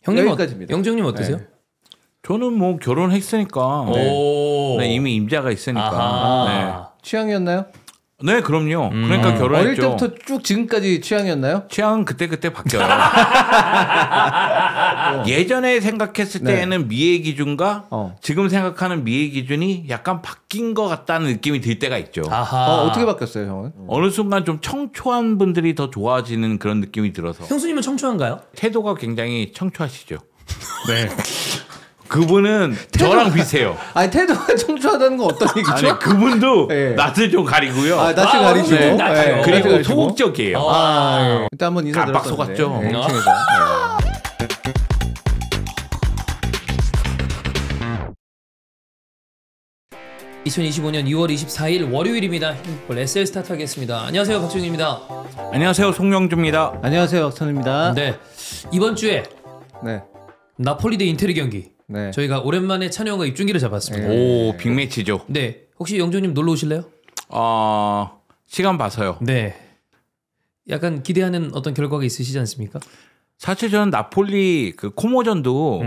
형님 여기까지입니다. 영정님 어떠세요? 네. 저는 뭐 결혼했으니까 네, 이미 임자가 있으니까 취향이었나요? 네 그럼요. 그러니까 결혼했죠. 어릴 때부터 쭉 지금까지 취향이었나요? 취향은 그때 바뀌어요. 예전에 생각했을 때에는 미의 기준과 지금 생각하는 미의 기준이 약간 바뀐 것 같다는 느낌이 들 때가 있죠. 어떻게 바뀌었어요, 형은? 어느 순간 좀 청초한 분들이 더 좋아지는 그런 느낌이 들어서. 형수님은 청초한가요? 태도가 굉장히 청초하시죠. 네. 그분은 저랑 비슷해요. 아니 태도가 청초하다는 건 어떤 얘기죠? 아니 그분도 네. 낯을 좀 가리고요. 낯을 가리시고 네. 네. 그리고 가리시고. 소극적이에요. 예. 일단 한번 인사 깜빡 드렸었는데. 속았죠. 네, 1층에서. 네. 2025년 6월 24일 월요일입니다. 힘볼 SL 스타트 하겠습니다. 안녕하세요, 박정입니다. 안녕하세요, 송영주입니다. 안녕하세요, 선입니다. 네, 이번 주에 네. 나폴리 대 인테르 경기. 네. 저희가 오랜만에 찬우 형과 입중계를 잡았습니다. 오, 빅매치죠. 네, 혹시 영조님 놀러 오실래요? 시간 봐서요. 네. 약간 기대하는 어떤 결과가 있으시지 않습니까? 사실 저는 나폴리 그 코모전도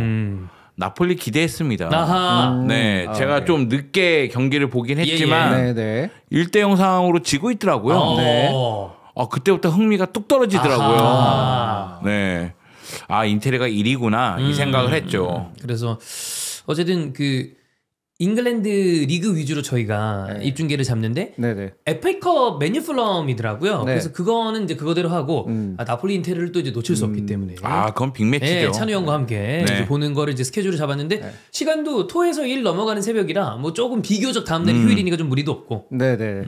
나폴리 기대했습니다. 아하. 네, 제가 네. 좀 늦게 경기를 보긴 했지만 네. 1대0 상황으로 지고 있더라고요. 네. 그때부터 흥미가 뚝 떨어지더라고요. 아하. 네. 인테리가 1위구나 이 생각을 했죠. 그래서 어쨌든 그 잉글랜드 리그 위주로 저희가 입중계를 잡는데 네네. FA컵 메뉴플럼이더라고요. 네. 그래서 그거는 이제 그거대로 하고 나폴리 인테르를 또 이제 놓칠 수 없기 때문에 그건 빅매치죠. 네, 찬우 형과 함께 이제 보는 거를 이제 스케줄을 잡았는데 시간도 토에서 일 넘어가는 새벽이라 뭐 조금 비교적 다음날 휴일이니까 좀 무리도 없고. 네네.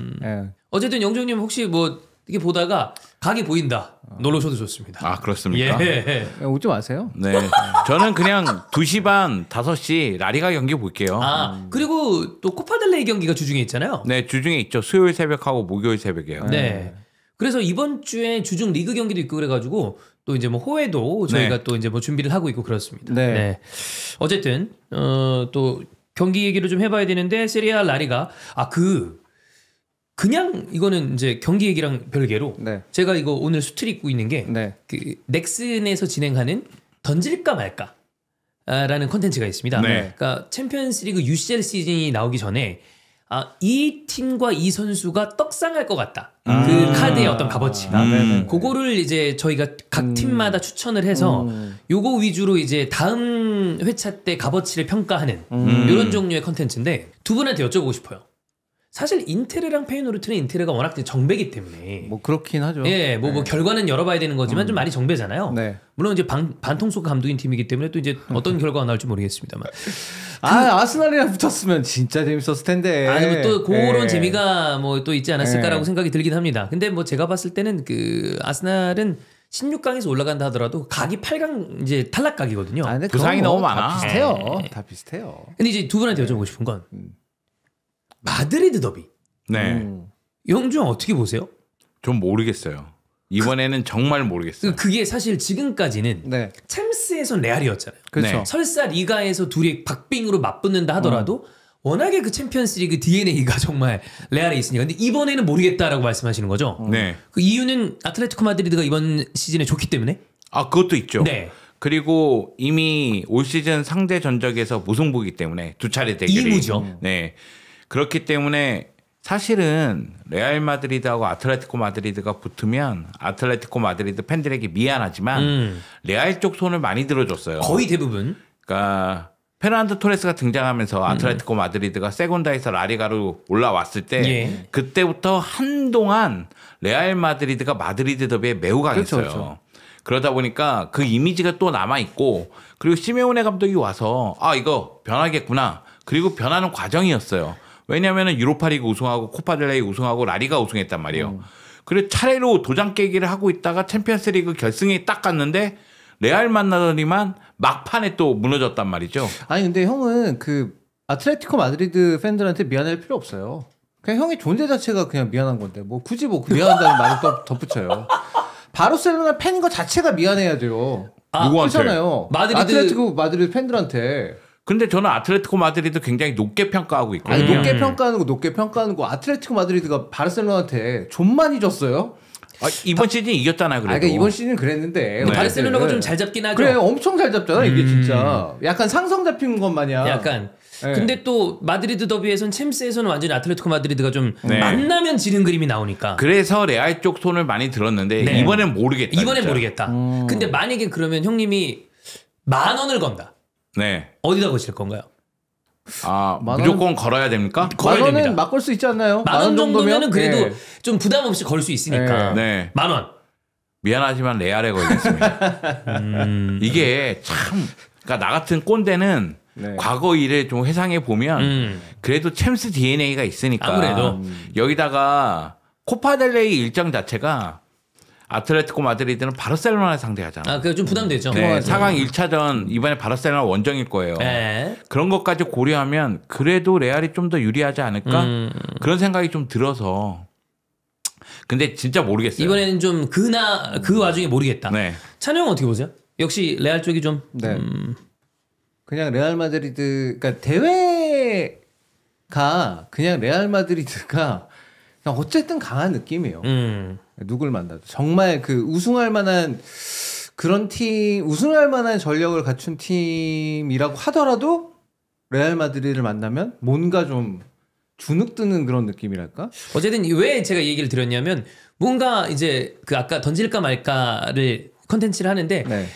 어쨌든 영정님 혹시 뭐 이렇게 보다가 각이 보인다 놀러 오셔도 좋습니다. 그렇습니까? 예. 오지 마세요. 네. 저는 그냥 2시 반, 5시 라리가 경기 볼게요. 그리고 또 코파델레이 경기가 주중에 있잖아요. 네, 주중에 있죠. 수요일 새벽하고 목요일 새벽이에요. 네. 그래서 이번 주에 주중 리그 경기도 있고 그래가지고 또 이제 뭐 호회도 저희가 또 이제 뭐 준비를 하고 있고 그렇습니다. 네. 어쨌든 또 경기 얘기를 좀 해봐야 되는데 세리아 라리가 그냥 이거는 이제 경기 얘기랑 별개로 제가 이거 오늘 수트를 입고 있는 게 그 넥슨에서 진행하는 던질까 말까 라는 콘텐츠가 있습니다. 그러니까 챔피언스리그 UCL 시즌이 나오기 전에 이 팀과 이 선수가 떡상할 것 같다. 그 카드의 어떤 값어치가 그거를 이제 저희가 각 팀마다 추천을 해서 요거 위주로 이제 다음 회차 때 값어치를 평가하는 이런 종류의 콘텐츠인데 두 분한테 여쭤보고 싶어요. 사실 인테르랑 페이노르트는 인테르가 워낙 정배기 때문에 뭐 그렇긴 하죠. 예, 뭐 결과는 열어봐야 되는 거지만 좀 많이 정배잖아요. 물론 이제 반통속 감독인 팀이기 때문에 또 이제 어떤 결과가 나올지 모르겠습니다만. 아스날이랑 붙었으면 진짜 재밌었을 텐데. 뭐 또 그런 재미가 뭐 또 있지 않았을까라고 생각이 들긴 합니다. 근데 뭐 제가 봤을 때는 그 아스날은 16강에서 올라간다 하더라도 각이 8강 이제 탈락각이거든요. 부상이 너무 많아. 다 비슷해요. 다 비슷해요. 근데 이제 두 분한테 여쭤보고 싶은 건 마드리드 더비. 네. 영주 형 어떻게 보세요? 좀 모르겠어요. 이번에는 정말 모르겠어요. 그게 사실 지금까지는 챔스에선 레알이었잖아요. 그렇죠. 설사 리가에서 둘이 박빙으로 맞붙는다 하더라도 워낙에 그 챔피언스리그 DNA가 정말 레알에 있으니까. 근데 이번에는 모르겠다라고 말씀하시는 거죠? 네. 그 이유는 아틀레티코 마드리드가 이번 시즌에 좋기 때문에? 그것도 있죠. 네. 그리고 이미 올 시즌 상대 전적에서 무승부이기 때문에 두 차례 대결이. 2무죠. 네. 그렇기 때문에 사실은 레알 마드리드하고 아틀레티코 마드리드가 붙으면 아틀레티코 마드리드 팬들에게 미안하지만 레알 쪽 손을 많이 들어줬어요. 거의 대부분. 그러니까 페르난도 토레스가 등장하면서 아틀레티코 마드리드가 세곤다에서 라리가로 올라왔을 때 그때부터 한동안 레알 마드리드가 마드리드 더비에 매우 강했어요. 그렇죠. 그러다 보니까 그 이미지가 또 남아있고 그리고 시메오네 감독이 와서 이거 변하겠구나. 그리고 변하는 과정이었어요. 왜냐하면 유로파리그 우승하고 코파델레이 우승하고 라리가 우승했단 말이에요. 그래서 차례로 도장 깨기를 하고 있다가 챔피언스리그 결승에 딱 갔는데 레알 만나더니만 막판에 또 무너졌단 말이죠. 아니 근데 형은 그 아틀레티코 마드리드 팬들한테 미안할 필요 없어요. 그냥 형의 존재 자체가 그냥 미안한 건데 뭐 굳이 뭐 미안하다는 말을 또 덧붙여요. 바르셀로나 팬인 것 자체가 미안해야 돼요. 누구한테? 그렇잖아요. 아틀레티코 마드리드 팬들한테. 근데 저는 아틀레티코 마드리드 굉장히 높게 평가하고 있거든요. 높게 평가하는 거 아틀레티코 마드리드가 바르셀로나한테 좀 많이 줬어요. 이번 시즌 이겼잖아요. 그래도. 그러니까 이번 시즌 그랬는데 바르셀로나가 좀 잘 잡긴 하죠. 그래, 엄청 잘 잡잖아 이게 진짜. 약간 상성 잡힌 것 마냥. 약간. 근데 또 마드리드 더비에선 챔스에서는 완전히 아틀레티코 마드리드가 좀 만나면 지는 그림이 나오니까. 그래서 레알 쪽 손을 많이 들었는데 이번엔 모르겠다. 이번엔 모르겠다. 근데 만약에 그러면 형님이 10,000원을 건다. 네. 어디다 거실 건가요? 무조건 걸어야 됩니까? 걸어야 됩니다. 막 걸 수 있지 않나요? 10,000원 정도면은 그래도 좀 부담 없이 걸 수 있으니까. 네. 10,000원. 미안하지만 레알에 걸겠습니다. 이게 참, 그러니까 나 같은 꼰대는 과거 일을 좀 회상해 보면 그래도 챔스 DNA가 있으니까. 아무래도 여기다가 코파델레이 일정 자체가 아틀레티코 마드리드는 바르셀로나를 상대하잖아. 그게 좀 부담되죠. 네, 4강 1차전 이번에 바르셀로나 원정일 거예요. 그런 것까지 고려하면 그래도 레알이 좀 더 유리하지 않을까? 그런 생각이 좀 들어서. 근데 진짜 모르겠어요. 이번에는 좀 그 와중에 모르겠다. 네. 찬우 형은 어떻게 보세요? 역시 레알 쪽이 좀. 그냥 레알 마드리드, 그러니까 대회가 그냥 레알 마드리드가 그냥 어쨌든 강한 느낌이에요. 누굴 만나도 정말 그 우승할 만한 그런 팀, 우승할 만한 전력을 갖춘 팀이라고 하더라도 레알 마드리드를 만나면 뭔가 좀 주눅드는 그런 느낌이랄까? 어쨌든 왜 제가 얘기를 드렸냐면 뭔가 이제 그 아까 던질까 말까를 컨텐츠를 하는데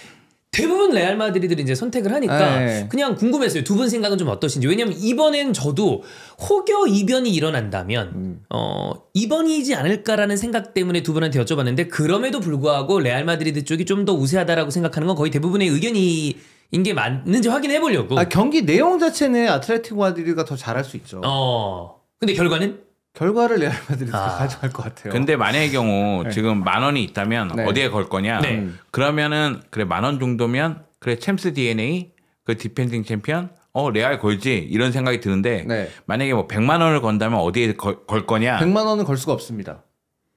대부분 레알 마드리드를 이제 선택을 하니까 그냥 궁금했어요. 두 분 생각은 좀 어떠신지. 왜냐면 이번엔 저도 혹여 이변이 일어난다면 이번이지 않을까라는 생각 때문에 두 분한테 여쭤봤는데 그럼에도 불구하고 레알 마드리드 쪽이 좀 더 우세하다라고 생각하는 건 거의 대부분의 의견이 인게 맞는지 확인해 보려고. 경기 내용 자체는 아틀레티코 마드리드가 더 잘할 수 있죠. 근데 결과는? 결과를 레알 마드리드가 가져갈 것 같아요. 근데 만약의 경우 지금 10,000원이 있다면 어디에 걸 거냐? 그러면은 그래 10,000원 정도면 그래 챔스 DNA 그 디펜딩 챔피언 레알 걸지 이런 생각이 드는데 만약에 뭐 100만 원을 건다면 어디에 걸 거냐? 100만 원은 걸 수가 없습니다.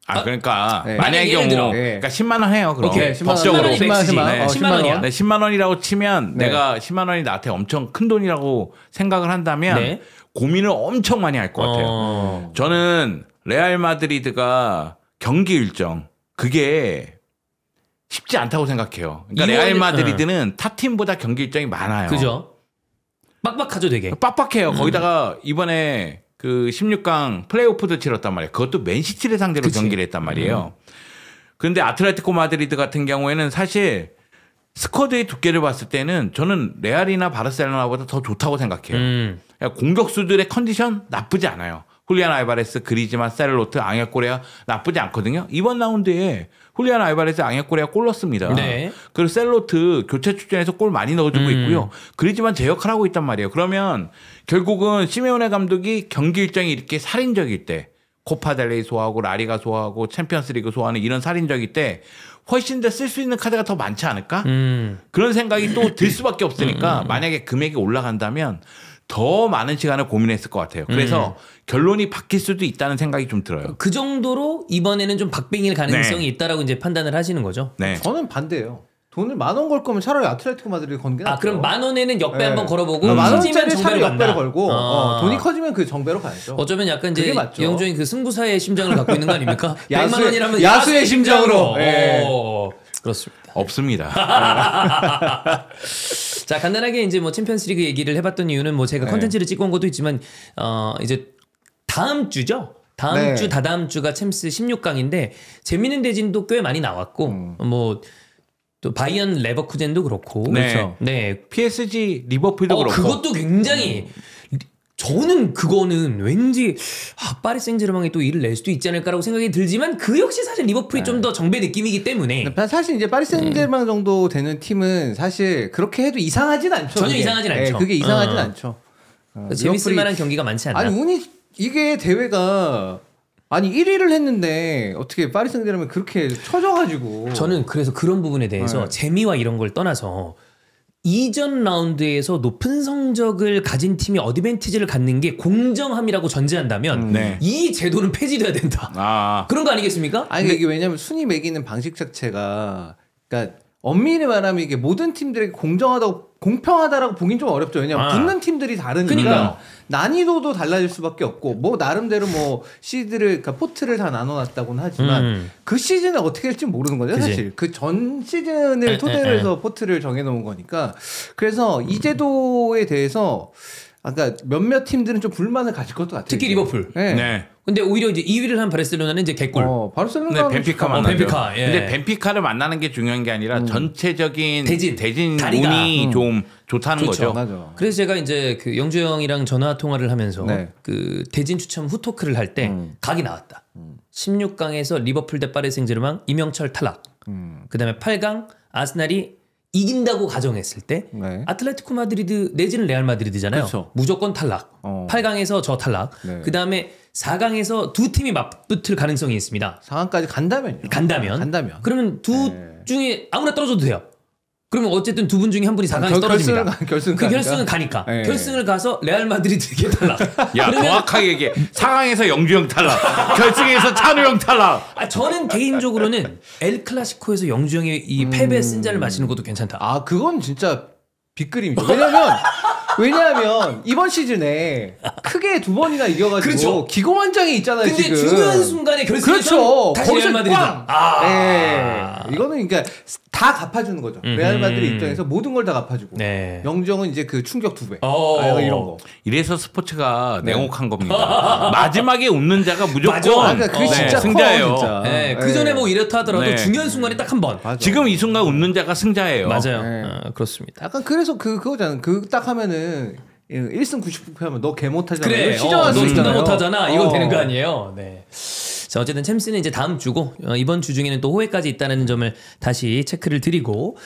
그러니까 만약의 경우 그러니까 10만 원 해요. 그럼 법적으로 10만 원이야. 10만 원이라고 치면 내가 10만 원이 나한테 엄청 큰 돈이라고 생각을 한다면 고민을 엄청 많이 할 것 같아요. 저는 레알 마드리드가 경기 일정 그게 쉽지 않다고 생각해요. 그러니까 레알 마드리드는 타 팀보다 경기 일정이 많아요. 그죠? 빡빡하죠, 되게. 빡빡해요. 거기다가 이번에 그 16강 플레이오프도 치렀단 말이에요. 그것도 맨시티를 상대로 경기를 했단 말이에요. 그런데 아틀레티코 마드리드 같은 경우에는 사실 스쿼드의 두께를 봤을 때는 저는 레알이나 바르셀로나보다 더 좋다고 생각해요. 공격수들의 컨디션 나쁘지 않아요. 훌리안 알바레스, 그리즈만, 셀로트, 앙헬 코레아 나쁘지 않거든요. 이번 라운드에 훌리안 알바레스, 앙헬 코레아 골 넣었습니다. 그리고 셀로트 교체 출전해서 골 많이 넣어주고 있고요. 그리즈만 제 역할을 하고 있단 말이에요. 그러면 결국은 시메오네 감독이 경기 일정이 이렇게 살인적일 때 코파델레이 소화하고 라리가 소화하고 챔피언스리그 소화하는 이런 살인적일 때 훨씬 더 쓸 수 있는 카드가 더 많지 않을까? 그런 생각이 또 들 수밖에 없으니까 만약에 금액이 올라간다면 더 많은 시간을 고민했을 것 같아요. 그래서 결론이 바뀔 수도 있다는 생각이 좀 들어요. 그 정도로 이번에는 좀 박빙일 가능성이 있다라고 이제 판단을 하시는 거죠? 저는 반대예요. 돈을 10,000원 걸 거면 차라리 아틀레티코 마드리드 거는 게 낫죠. 그럼 10,000원에는 역배 한번 걸어보고 10,000원짜리 차라리 역배를 걸고 돈이 커지면 그 정배로 가야죠. 어쩌면 약간 이제 영종이 그 승부사의 심장을 갖고 있는 거 아닙니까? 100만 원이라면 야수의 심장으로. 그렇습니다. 없습니다. 자, 간단하게 이제 뭐 챔피언스리그 얘기를 해봤던 이유는 뭐 제가 컨텐츠를 찍어 온 것도 있지만 이제 다음 주죠. 다음 주, 다다음 주가 챔스 16강인데 재밌는 대진도 꽤 많이 나왔고 뭐 또 바이언 레버쿠젠도 그렇고 그렇죠. PSG 리버풀도 그렇고 그것도 굉장히 저는 그거는 왠지 파리 생제르맹이 또 일을 낼 수도 있지 않을까라고 생각이 들지만 그 역시 사실 리버풀이 좀 더 정배 느낌이기 때문에 사실 이제 파리 생제르맹 정도 되는 팀은 사실 그렇게 해도 이상하진 않죠. 전혀 이상하진 않죠. 그게 이상하진 않죠. 재밌을 만한 경기가 많지 않나. 아니 이게 대회가 1위를 했는데 어떻게 파리 생제르맹 그렇게 쳐져가지고 저는 그래서 그런 부분에 대해서 재미와 이런 걸 떠나서 이전 라운드에서 높은 성적을 가진 팀이 어드밴티지를 갖는 게 공정함이라고 전제한다면 이 제도는 폐지돼야 된다. 그런 거 아니겠습니까? 이게 왜냐면 순위 매기는 방식 자체가 그러니까 엄밀히 말하면 이게 모든 팀들에게 공평하다라고 보긴 좀 어렵죠. 왜냐면 붙는 팀들이 다르니까 그러니까. 난이도도 달라질 수밖에 없고 뭐 나름대로 뭐 시드를 그러니까 포트를 다 나눠놨다고는 하지만 그 시즌을 어떻게 할지 모르는 거죠. 그치? 사실 그 전 시즌을 토대로 해서 포트를 정해놓은 거니까 그래서 이 제도에 대해서 아까 몇몇 팀들은 좀 불만을 가질 것도 같아요. 특히 리버풀. 네. 네. 근데 오히려 이제 2위를 한 바르셀로나는 이제 개꿀. 네, 바르셀로나 벤피카 만나죠. 벤피카. 예. 근데 벤피카를 만나는 게 중요한 게 아니라 전체적인 대진 다리가. 운이 좀 좋다는 좋죠. 거죠. 맞아. 그래서 제가 이제 그 영주 형이랑 전화 통화를 하면서 그 대진 추첨 후토크를 할 때 각이 나왔다. 16강에서 리버풀 대 파리 생제르맹 이명철 탈락. 그다음에 8강 아스날이 이긴다고 가정했을 때 아틀레티코 마드리드 내지는 레알 마드리드잖아요. 그렇죠. 무조건 탈락. 8강에서 저 탈락. 그다음에 4강에서 두 팀이 맞붙을 가능성이 있습니다. 4강까지 간다면. 그러면 두 중에 아무나 떨어져도 돼요. 그러면 어쨌든 두 분 중에 한 분이 4강에서 떨어집니다. 결승은 가니까. 결승을 가서 레알 마드리드에게 탈락. 야, 그러면 정확하게 얘기해. 4강에서 영주형 탈락. 결승에서 찬우형 탈락. 저는 개인적으로는 엘 클라시코에서 영주 형의 이 패배 쓴자를 마시는 것도 괜찮다. 그건 진짜 빅그림이죠. 왜냐하면 이번 시즌에 크게 2번이나 이겨가지고 그렇죠. 기고만장이 있잖아요. 근데 지금. 중요한 순간에 결승에서 다시 레알 마드리드. 이거는 그러니까 다 갚아주는 거죠. 레알 마드리드 입장에서 모든 걸 다 갚아주고. 영정은 이제 그 충격 2배. 이런 거. 이래서 스포츠가 냉혹한 겁니다. 마지막에 웃는 자가 무조건 그게 진짜 승자예요. 진짜. 그 전에 뭐 이렇다 하더라도 중요한 순간에 딱 한 번. 지금 이 순간 웃는 자가 승자예요. 맞아요. 그렇습니다. 약간 그래서 그거잖아. 딱 하면은 1승 99패 하면 너 개 못하잖아. 그래. 시전할 수 너 있잖아요. 존나 못하잖아. 이거 되는 거 아니에요. 네. 자, 어쨌든 챔스는 이제 다음 주고 이번 주 중에는 또 호회까지 있다는 점을 다시 체크를 드리고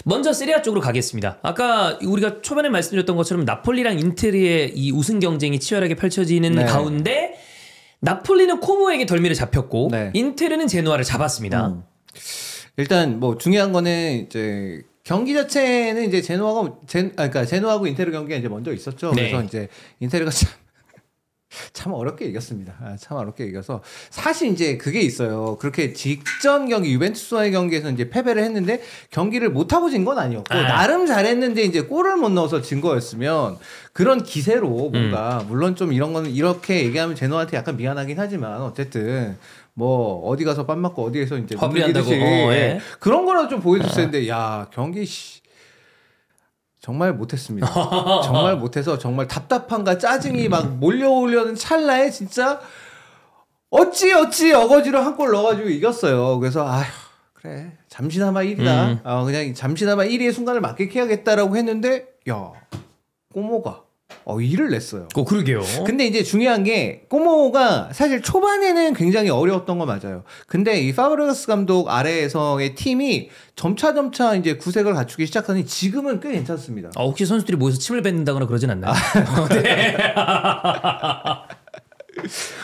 먼저 세리아 쪽으로 가겠습니다. 아까 우리가 초반에 말씀드렸던 것처럼 나폴리랑 인테르의 이 우승 경쟁이 치열하게 펼쳐지는 가운데 나폴리는 코모에게 덜미를 잡혔고 인테르는 제노아를 잡았습니다. 일단 뭐 중요한 거는 이제 경기 자체는 이제 제노하고 인테르 경기가 이제 먼저 있었죠. 그래서 이제 인테르가 참 어렵게 이겼습니다. 참 어렵게 이겨서 사실 이제 그게 있어요. 그렇게 직전 경기 유벤투스와의 경기에서 이제 패배를 했는데 경기를 못 하고 진 건 아니었고 나름 잘했는데 이제 골을 못 넣어서 진 거였으면 그런 기세로 뭔가 물론 좀 이런 거는 이렇게 얘기하면 제노한테 약간 미안하긴 하지만 어쨌든 뭐 어디 가서 빰 맞고 어디에서 이제 화풀이한다고 그런 거라도 좀 보여줬어야 했는데 야 경기 정말 못했습니다. 정말 못해서 정말 답답함과 짜증이 막 몰려오려는 찰나에 진짜 어찌 어거지로 한 골 넣어가지고 이겼어요. 그래서 아휴 그래 잠시나마 1위다. 그냥 잠시나마 1위의 순간을 만끽해야겠다라고 했는데 야 꼬모가 2를 냈어요. 그러게요. 근데 이제 중요한 게 꼬모가 사실 초반에는 굉장히 어려웠던 거 맞아요. 근데 이 파브레가스 감독 아래에서의 팀이 점차 이제 구색을 갖추기 시작하니 지금은 꽤 괜찮습니다. 혹시 선수들이 모여서 침을 뱉는다거나 그러진 않나요? 네.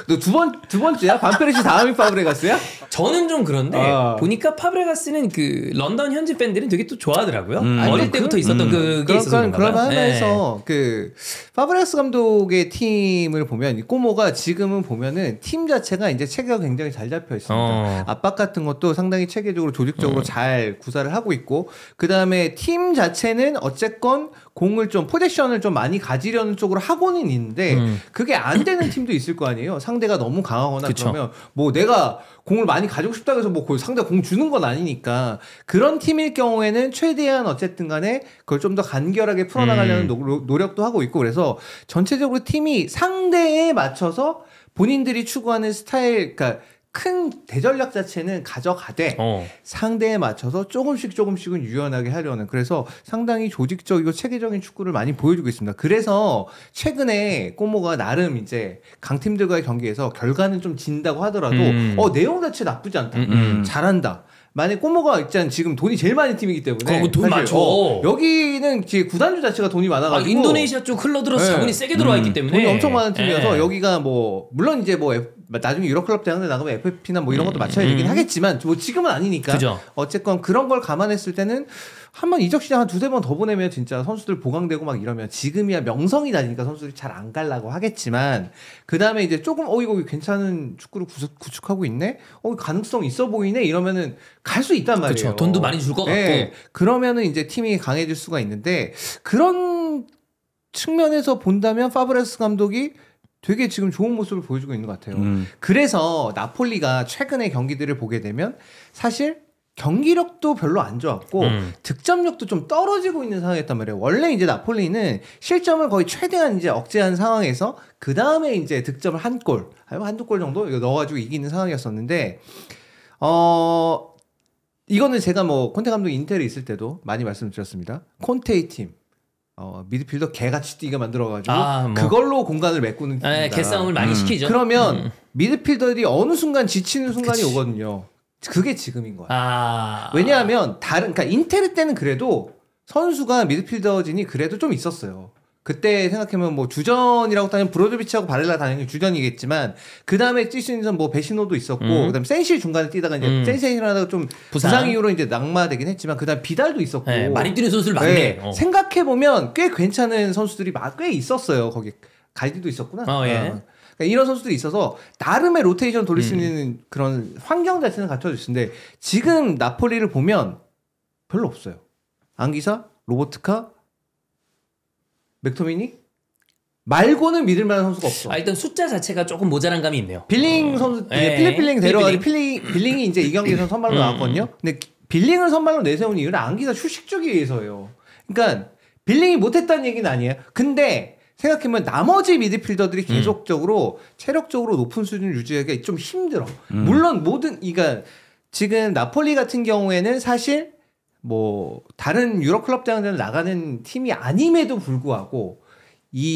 너 두 번째야? 반페르시 다음이 파브레가스야? 저는 좀 그런데 보니까 파브레가스는 그 런던 현지 팬들은 되게 또 좋아하더라고요. 어릴 때부터 있었던 그게 있어서 그런 하나에서 그 파브레가스 감독의 팀을 보면 꼬모가 지금은 보면은 팀 자체가 이제 체계가 굉장히 잘 잡혀 있습니다. 압박 같은 것도 상당히 체계적으로 조직적으로 잘 구사를 하고 있고 그 다음에 팀 자체는 어쨌건 공을 좀 포지션을 좀 많이 가지려는 쪽으로 하고는 있는데 그게 안 되는 팀도 있을 거 아니에요. 상대가 너무 강하거나 그러면 뭐 내가 공을 많이 가지고 싶다고 해서 뭐 상대가 공 주는 건 아니니까 그런 팀일 경우에는 최대한 어쨌든 간에 그걸 좀 더 간결하게 풀어나가려는 노력도 하고 있고 그래서 전체적으로 팀이 상대에 맞춰서 본인들이 추구하는 스타일 그러니까 큰 대전략 자체는 가져가되 상대에 맞춰서 조금씩은 유연하게 하려는 그래서 상당히 조직적이고 체계적인 축구를 많이 보여주고 있습니다. 그래서 최근에 꼬모가 나름 이제 강팀들과의 경기에서 결과는 좀 진다고 하더라도 내용 자체 나쁘지 않다. 잘한다. 만약 꼬모가 일단 지금 돈이 제일 많은 팀이기 때문에 돈 많죠. 여기는 구단주 자체가 돈이 많아가지고 인도네시아 쪽 흘러들어서 자본이 세게 들어와 있기 때문에 돈이 엄청 많은 팀이어서 여기가 뭐 물론 이제 뭐 나중에 유럽클럽 대항대 나가면 FFP나 뭐 이런 것도 맞춰야 되긴 하겠지만 뭐 지금은 아니니까. 그죠. 어쨌건 그런 걸 감안했을 때는 한번 이적 시장 한 2-3번 더 보내면 진짜 선수들 보강되고 막 이러면 지금이야 명성이 나니까 선수들이 잘 안 가려고 하겠지만 그 다음에 이제 조금 이거 괜찮은 축구를 구축하고 있네. 가능성 있어 보이네. 이러면은 갈 수 있단 말이에요. 그렇죠. 돈도 많이 줄 것 같고. 그러면은 이제 팀이 강해질 수가 있는데 그런 측면에서 본다면 파브레스 감독이 되게 지금 좋은 모습을 보여주고 있는 것 같아요. 그래서 나폴리가 최근의 경기들을 보게 되면 사실 경기력도 별로 안 좋았고 득점력도 좀 떨어지고 있는 상황이었단 말이에요. 원래 이제 나폴리는 실점을 거의 최대한 이제 억제한 상황에서 그 다음에 이제 득점을 한두 골 정도 넣어가지고 이기는 상황이었었는데 이거는 제가 뭐 콘테 감독 인텔에 있을 때도 많이 말씀드렸습니다. 콘테의 팀. 미드필더 개같이 뛰게 만들어가지고 그걸로 공간을 메꾸는 팀입니다. 개싸움을 많이 시키죠. 그러면 미드필더들이 어느 순간 지치는 순간이 오거든요. 그게 지금인 거야. 왜냐하면 그러니까 인테르 때는 그래도 선수가 미드필더진이 그래도 좀 있었어요. 그때 생각하면 뭐 주전이라고 따지면 브로조비치하고 바렐라 당연히 주전이겠지만 그 다음에 뛸 수 있는 뭐 베시노도 있었고 그다음에 센실 중간에 뛰다가 이제 센실을 하다가 좀 부상 이후로 이제 낙마되긴 했지만 그다음 비달도 있었고 많이 뛰는 선수들 많네. 생각해 보면 꽤 괜찮은 선수들이 꽤 있었어요. 거기 갈디도 있었구나. 그러니까 이런 선수들이 있어서 나름의 로테이션 돌릴 수 있는 그런 환경 자체는 갖춰져 있는데 지금 나폴리를 보면 별로 없어요. 안기사, 로보트카, 맥토미니 말고는 믿을 만한 선수가 없어. 일단 숫자 자체가 조금 모자란 감이 있네요. 빌링 선수, 필립 빌링 데려가지고 빌링이 이제 이 경기에서 선발로 나왔거든요. 근데 빌링을 선발로 내세운 이유는 안기사 휴식 주기 위해서예요. 그러니까 빌링이 못했다는 얘기는 아니에요. 근데 생각해보면 나머지 미드필더들이 계속적으로 체력적으로 높은 수준을 유지하기가 좀 힘들어. 물론 그러니까 지금 나폴리 같은 경우에는 사실 뭐 다른 유럽 클럽 대항전을 나가는 팀이 아님에도 불구하고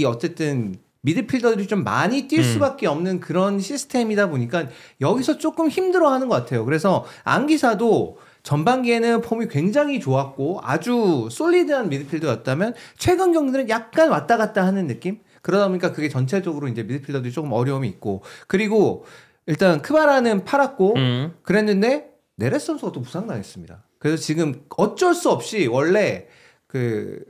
어쨌든 미드필더들이 좀 많이 뛸 수밖에 없는 그런 시스템이다 보니까 여기서 조금 힘들어하는 것 같아요. 그래서 안기사도 전반기에는 폼이 굉장히 좋았고 아주 솔리드한 미드필더였다면 최근 경기들은 약간 왔다 갔다 하는 느낌? 그러다 보니까 그게 전체적으로 이제 미드필더들이 조금 어려움이 있고 그리고 일단 크바라는 팔았고 그랬는데 네레스 선수가 또 부상당했습니다. 그래서 지금 어쩔 수 없이 원래 그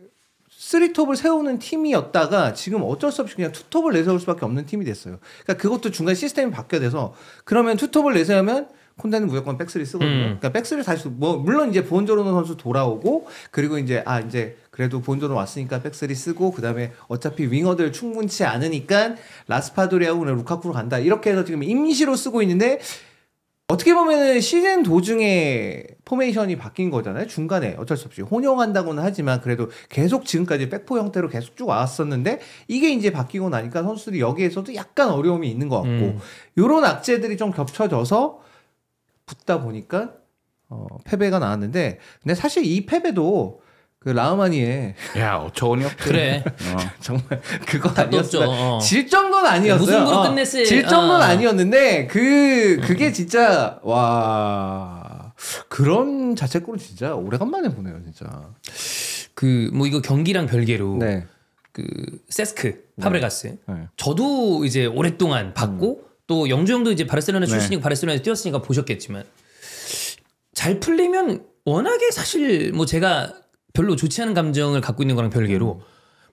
3톱을 세우는 팀이었다가 지금 어쩔 수 없이 그냥 2톱을 내세울 수밖에 없는 팀이 됐어요. 그러니까 그것도 중간 시스템이 바뀌어야 돼서 그러면 2톱을 내세우면 콘테는 무조건 백스리 쓰거든요. 그러니까 백스리 다시 물론 이제 본조로노 선수 돌아오고 그리고 이제 그래도 본조로 왔으니까 백스리 쓰고 그다음에 어차피 윙어들 충분치 않으니까 라스파도리하고 그냥 루카쿠로 간다. 이렇게 해서 지금 임시로 쓰고 있는데 어떻게 보면은 시즌 도중에 포메이션이 바뀐 거잖아요. 중간에 어쩔 수 없이 혼용한다고는 하지만 그래도 계속 지금까지 백포 형태로 계속 쭉 왔었는데 이게 이제 바뀌고 나니까 선수들이 여기에서도 약간 어려움이 있는 것 같고 요런 악재들이 좀 겹쳐져서 붙다 보니까 패배가 나왔는데 근데 사실 이 패배도 그 라흐마니의 어처구니 없죠. 그래. 정말 그거 아니었어요. 질 정도는 아니었어요. 무승부로 끝냈어요. 질 정도는 아니었는데 그게 진짜 와 그런 자책골은 진짜 오래간만에 보네요, 진짜. 뭐 이거 경기랑 별개로 그 세스크 파브레가스 저도 이제 오랫동안 봤고 또 영주 형도 이제 바르셀로나 출신이고 바르셀로나에서 뛰었으니까 보셨겠지만 잘 풀리면 워낙에 사실 뭐 제가 별로 좋지 않은 감정을 갖고 있는 거랑 별개로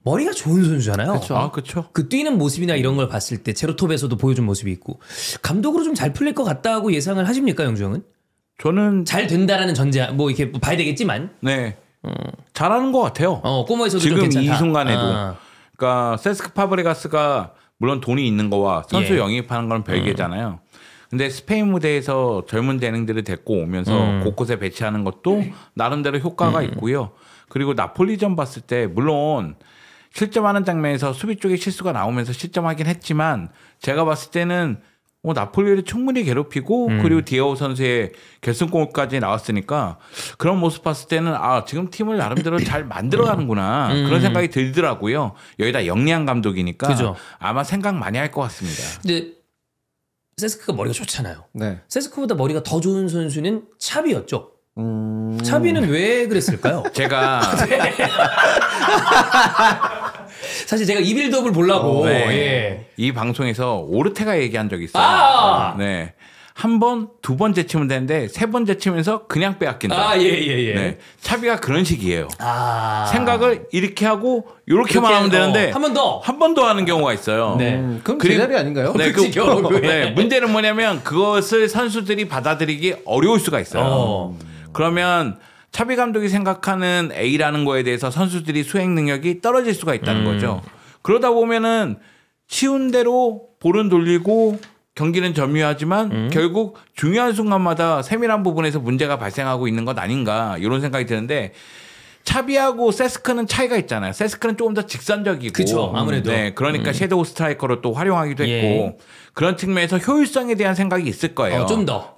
머리가 좋은 선수잖아요. 그렇죠. 그 뛰는 모습이나 이런 걸 봤을 때 제로톱에서도 보여준 모습이 있고 감독으로 좀 잘 풀릴 것 같다고 예상을 하십니까, 영주 형은? 저는 잘 된다라는 전제 뭐 이렇게 봐야 되겠지만 잘하는 것 같아요. 꼬모에서도 지금 좀 괜찮다. 이 순간에도 그러니까 세스크 파브레가스가 물론 돈이 있는 거와 선수 영입하는 건 별개잖아요. 근데 스페인 무대에서 젊은 재능들을 데리고 오면서 곳곳에 배치하는 것도 나름대로 효과가 있고요. 그리고 나폴리전 봤을 때 물론 실점하는 장면에서 수비 쪽에 실수가 나오면서 실점하긴 했지만 제가 봤을 때는 나폴리를 충분히 괴롭히고 그리고 디아오 선수의 결승골까지 나왔으니까 그런 모습 봤을 때는 지금 팀을 나름대로 잘 만들어가는구나 그런 생각이 들더라고요. 여기다 영리한 감독이니까 그죠. 아마 생각 많이 할 것 같습니다. 근데 세스크가 머리가 좋잖아요. 세스크보다 머리가 더 좋은 선수는 차비였죠. 차비는 왜 그랬을까요? 제가 사실 제가 이 빌드업을 보려고 이 방송에서 오르테가 얘기한 적이 있어요. 네. 한 번, 두 번 제치면 되는데 세 번 제치면서 그냥 빼앗긴다. 네. 차비가 그런 식이에요. 생각을 이렇게 하고 이렇게만 하면 되는데 한 번 더 하는 경우가 있어요. 그럼 제자리 아닌가요? 네, 문제는 뭐냐면 그것을 선수들이 받아들이기 어려울 수가 있어요. 그러면 차비 감독이 생각하는 A라는 거에 대해서 선수들이 수행 능력이 떨어질 수가 있다는 거죠. 그러다 보면은 쉬운 대로 볼은 돌리고 경기는 점유하지만 결국 중요한 순간마다 세밀한 부분에서 문제가 발생하고 있는 것 아닌가 이런 생각이 드는데 차비하고 세스크는 차이가 있잖아요. 세스크는 조금 더 직선적이고 그쵸, 아무래도 그러니까 섀도우 스트라이커로 또 활용하기도 했고 그런 측면에서 효율성에 대한 생각이 있을 거예요. 좀 더.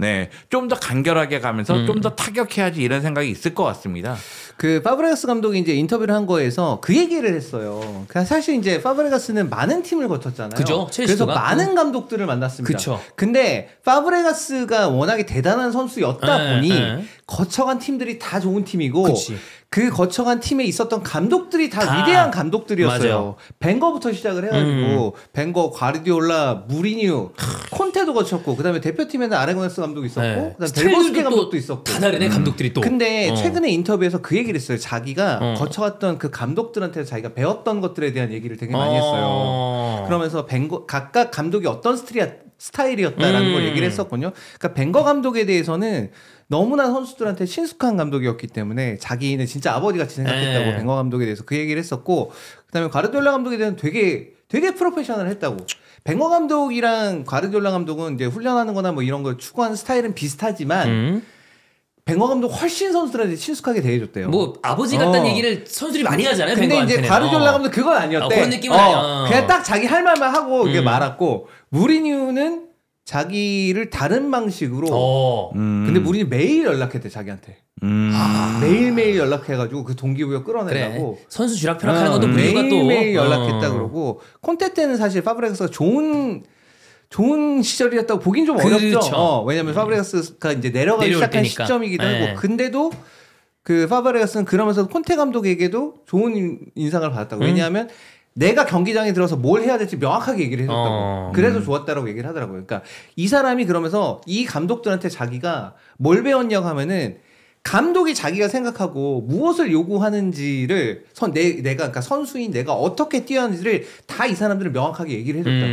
좀 더 간결하게 가면서 좀 더 타격해야지 이런 생각이 있을 것 같습니다. 그 파브레가스 감독이 이제 인터뷰를 한 거에서 그 얘기를 했어요. 그러니까 사실 이제 파브레가스는 많은 팀을 거쳤잖아요. 그죠? 그래서 많은 감독들을 만났습니다. 그쵸. 근데 파브레가스가 워낙에 대단한 선수였다 보니 거쳐간 팀들이 다 좋은 팀이고 그 거쳐간 팀에 있었던 감독들이 다 위대한 감독들이었어요. 맞아요. 벵거부터 시작을 해가지고 벵거, 과르디올라, 무리뉴, 콘테도 거쳤고 그다음에 대표팀에는 아레고네스 감독이 있었고 그다음에 델보스케 감독도 있었고 다 다르네 감독들이 또. 근데 최근에 인터뷰에서 그 얘기를 했어요. 자기가 거쳐갔던 그 감독들한테 자기가 배웠던 것들에 대한 얘기를 되게 많이 했어요. 그러면서 각각 감독이 어떤 스타일이었다라는 걸 얘기를 했었거든요. 그러니까 벵거 감독에 대해서는 너무나 선수들한테 친숙한 감독이었기 때문에 자기는 진짜 아버지같이 생각했다고 벵거 감독에 대해서 그 얘기를 했었고 그다음에 과르디올라 감독에 대해서는 되게 프로페셔널했다고. 벵거 감독이랑 과르디올라 감독은 이제 훈련하는 거나 뭐 이런 걸 추구하는 스타일은 비슷하지만 벵거 감독 훨씬 선수들한테 친숙하게 대해줬대요. 뭐 아버지 같다는 얘기를 선수들이 많이 하잖아요. 근데 이제 과르디올라 감독 그건 아니었대. 그런 느낌은 아니야. 그냥 딱 자기 할 말만 하고 이게 말았고 무리뉴는 자기를 다른 방식으로 근데 무리뉴 매일 연락했대 자기한테. 매일매일 연락해가지고 그 동기부여 끌어내려고. 그래. 선수 쥐락 펴락하는 것도 무리뉴가 또 매일매일 연락했다 그러고 콘테 때는 사실 파브레가스가 좋은 시절이었다고 보긴 좀 어렵죠. 왜냐면 파브레가스가 이제 내려가기 시작한 때니까. 시점이기도 하고 근데도 그 파브레가스는 그러면서 콘테 감독에게도 좋은 인상을 받았다고. 왜냐하면 내가 경기장에 들어서 뭘 해야 될지 명확하게 얘기를 해줬다고. 그래서 좋았다라고 얘기를 하더라고요. 그러니까 이 사람이 그러면서 이 감독들한테 자기가 뭘 배웠냐고 하면은 감독이 자기가 생각하고 무엇을 요구하는지를 내가 그러니까 선수인 내가 어떻게 뛰어야 하는지를 다 이 사람들을 명확하게 얘기를 해줬다고.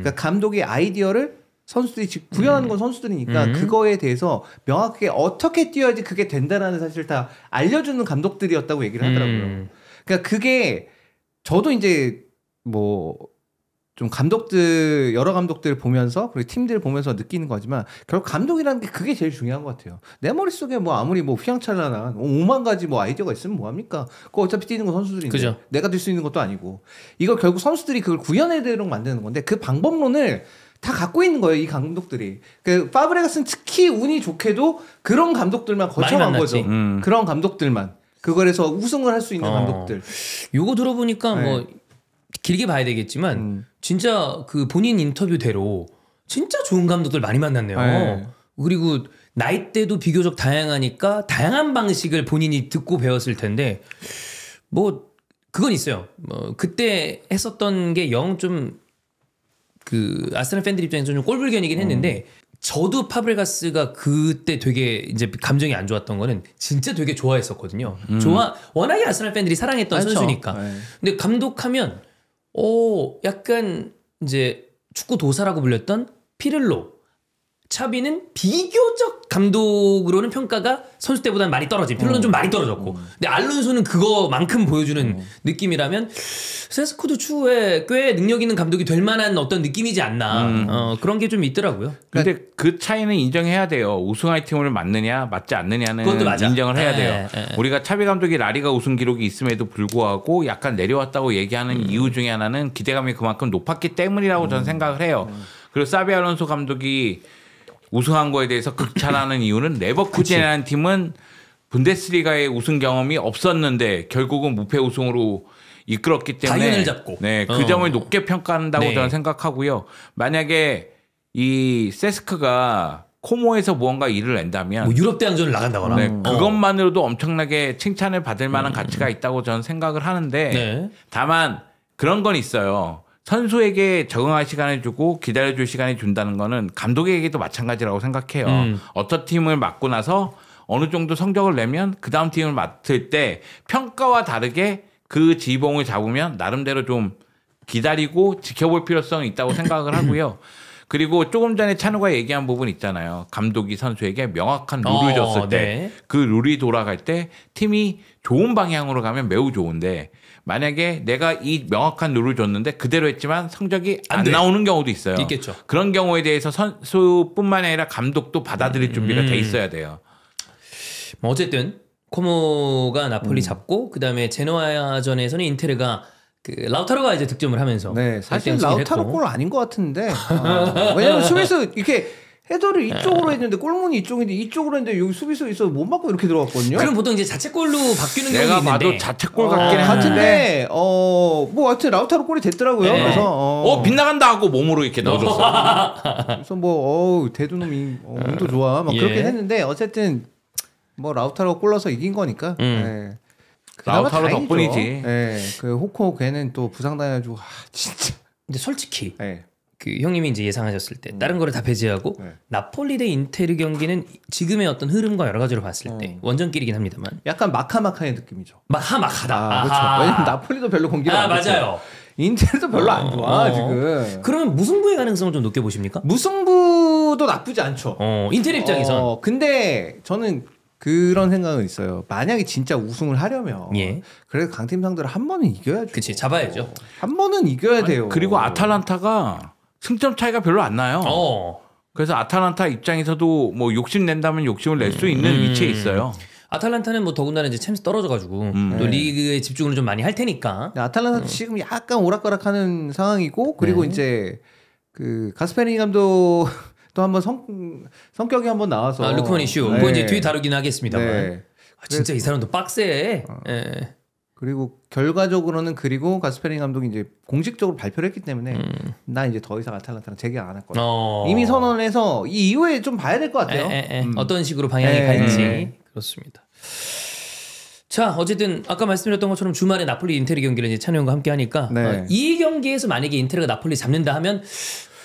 그러니까 감독의 아이디어를 선수들이 구현하는 건 선수들이니까 그거에 대해서 명확하게 어떻게 뛰어야지 그게 된다라는 사실을 다 알려주는 감독들이었다고 얘기를 하더라고요. 그러니까 그게 저도 이제 뭐 좀 여러 감독들 보면서 그리고 팀들 보면서 느끼는 거지만 결국 감독이라는 게 그게 제일 중요한 것 같아요. 내 머릿속에 뭐 아무리 뭐 휘황찬란한 5만 가지 뭐 아이디어가 있으면 뭐합니까? 그거 어차피 뛰는 건 선수들인데 그죠. 내가 뛸 수 있는 것도 아니고 이걸 결국 선수들이 그걸 구현해내도록 만드는 건데 그 방법론을 다 갖고 있는 거예요, 이 감독들이. 그 파브레가스는 특히 운이 좋게도 그런 감독들만 거쳐간 거죠. 그런 감독들만. 그거에서 우승을 할 수 있는 감독들. 요거 들어보니까 뭐 길게 봐야 되겠지만 진짜 그 본인 인터뷰대로 진짜 좋은 감독들 많이 만났네요. 그리고 나이대도 비교적 다양하니까 다양한 방식을 본인이 듣고 배웠을 텐데 뭐 그건 있어요. 뭐 그때 했었던 게 영 좀 그 아스날 팬들 입장에서 좀 꼴불견이긴 했는데 저도 파브레가스가 그때 되게 이제 감정이 안 좋았던 거는 진짜 되게 좋아했었거든요. 워낙에 아스날 팬들이 사랑했던 선수니까. 근데 감독하면 약간 이제 축구 도사라고 불렸던 피를로, 차비는 비교적 감독으로는 평가가 선수 때보다는 많이 떨어진. 피를로는 좀 많이 떨어졌고. 근데 알론소는 그거만큼 보여주는 느낌이라면 세스코도 추후에 꽤 능력 있는 감독이 될 만한 어떤 느낌이지 않나. 그런 게 좀 있더라고요. 근데 그 차이는 인정해야 돼요. 우승할 팀을 맞느냐 맞지 않느냐는 인정을 해야 돼요. 우리가 차비 감독이 라리가 우승 기록이 있음에도 불구하고 약간 내려왔다고 얘기하는 이유 중에 하나는 기대감이 그만큼 높았기 때문이라고 저는 생각을 해요. 그리고 사비 알론소 감독이 우승한 거에 대해서 극찬하는 이유는 레버쿠젠이라는 팀은 분데스리가의 우승 경험이 없었는데 결국은 무패 우승으로 이끌었기 때문에 당연을 잡고 그 점을 높게 평가한다고 저는 생각하고요. 만약에 이 세스크가 코모에서 무언가 일을 낸다면 뭐 유럽 대항전을 나간다거나 그것만으로도 엄청나게 칭찬을 받을 만한 가치가 있다고 저는 생각을 하는데 다만 그런 건 있어요. 선수에게 적응할 시간을 주고 기다려줄 시간을 준다는 거는 감독에게도 마찬가지라고 생각해요. 어떤 팀을 맡고 나서 어느 정도 성적을 내면 그 다음 팀을 맡을 때 평가와 다르게 그 지봉을 잡으면 나름대로 좀 기다리고 지켜볼 필요성이 있다고 생각을 하고요. 그리고 조금 전에 찬우가 얘기한 부분 있잖아요. 감독이 선수에게 명확한 룰을 줬을 때 그 룰이 돌아갈 때 팀이 좋은 방향으로 가면 매우 좋은데 만약에 내가 이 명확한 룰을 줬는데 그대로 했지만 성적이 안 나오는 경우도 있어요. 있겠죠. 그런 경우에 대해서 선수뿐만 아니라 감독도 받아들일 준비가 돼 있어야 돼요. 뭐 어쨌든 코모가 나폴리 잡고 그다음에 제노아전에서는 인테르가 그 라우타로가 이제 득점을 하면서 네, 사실 라우타로 골은 아닌 것 같은데 왜냐면 수비수 이렇게 헤더를 이쪽으로 했는데 골문이 이쪽인데 이쪽으로 했는데 여기 수비수 있어 못 맞고 이렇게 들어갔거든요. 그럼 보통 이제 자책골로 바뀌는 경우가 있는데 내가 봐도 자책골 같긴 한데 뭐 하여튼 라우타로 골이 됐더라고요. 네. 그래서 빗나간다 하고 몸으로 이렇게 넣어줬어. 그래서 뭐 대두놈이 운도 좋아 막 그렇게 했는데 어쨌든 뭐 라우타로 골 넣어서 이긴 거니까. 네. 라우타로 덕분이지. 네, 그 호코 걔는 또 부상당해가지고 진짜. 근데 솔직히 그 형님이 이제 예상하셨을 때 다른 거를 다 배제하고 나폴리 대 인테르 경기는 지금의 어떤 흐름과 여러 가지로 봤을 때 원정길이긴 합니다만 약간 마카마카의 느낌이죠. 마카마카다. 그렇죠. 왜냐면 나폴리도 별로 공기가 안 좋죠. 맞아요. 인테르도 별로 안 좋아 지금. 그러면 무승부의 가능성을 좀 높게 보십니까? 무승부도 나쁘지 않죠. 인테르 입장에선. 근데 저는 그런 생각은 있어요. 만약에 진짜 우승을 하려면 그래도 강팀 상대를 한 번은 이겨야죠. 그치, 잡아야죠. 한 번은 이겨야 돼요. 그리고 아탈란타가 승점 차이가 별로 안 나요. 그래서 아탈란타 입장에서도 뭐 욕심 낸다면 욕심을 낼 수 있는 위치에 있어요. 아탈란타는 뭐 더군다나 이제 챔스 떨어져가지고 또 리그에 집중을 좀 많이 할 테니까. 아탈란타 지금 약간 오락가락하는 상황이고 그리고 이제 그 가스페리니 감독 또 한번 성격이 한번 나와서 루크만 이슈 그거 이제 뒤에 다루긴 하겠습니다만 진짜 이 사람도 빡세. 그리고 결과적으로는 그리고 가스페리니 감독이 이제 공식적으로 발표를 했기 때문에 나 이제 더 이상 아탈란타랑 재계약 안 할 거다. 이미 선언을 해서 이 이후에 좀 봐야 될 것 같아요. 어떤 식으로 방향이 갈지. 그렇습니다. 자, 어쨌든 아까 말씀드렸던 것처럼 주말에 나폴리 인테르 경기를 이제 찬우 형과 함께 하니까 이 경기에서 만약에 인테르가 나폴리 잡는다 하면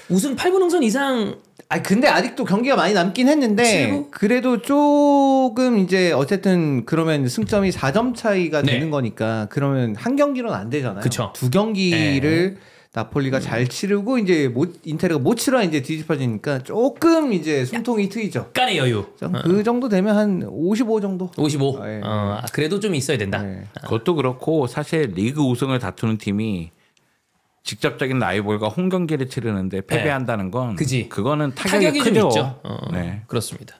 우승 8분 응선 이상. 근데 아직도 경기가 많이 남긴 했는데 7부? 그래도 조금 이제 어쨌든 그러면 승점이 4점 차이가 되는 거니까 그러면 한 경기로는 안 되잖아요. 그쵸. 두 경기를 나폴리가 잘 치르고 이제 인테르가 못 치러 이제 뒤집어지니까 조금 이제 숨통이 트이죠. 약간의 여유. 그 정도 되면 한 55 정도. 55. 그래도 좀 있어야 된다. 그것도 그렇고 사실 리그 우승을 다투는 팀이 직접적인 라이벌과 홈 경기를 치르는데 패배한다는 건 그거는 타격이 좀 크죠. 있죠. 그렇습니다.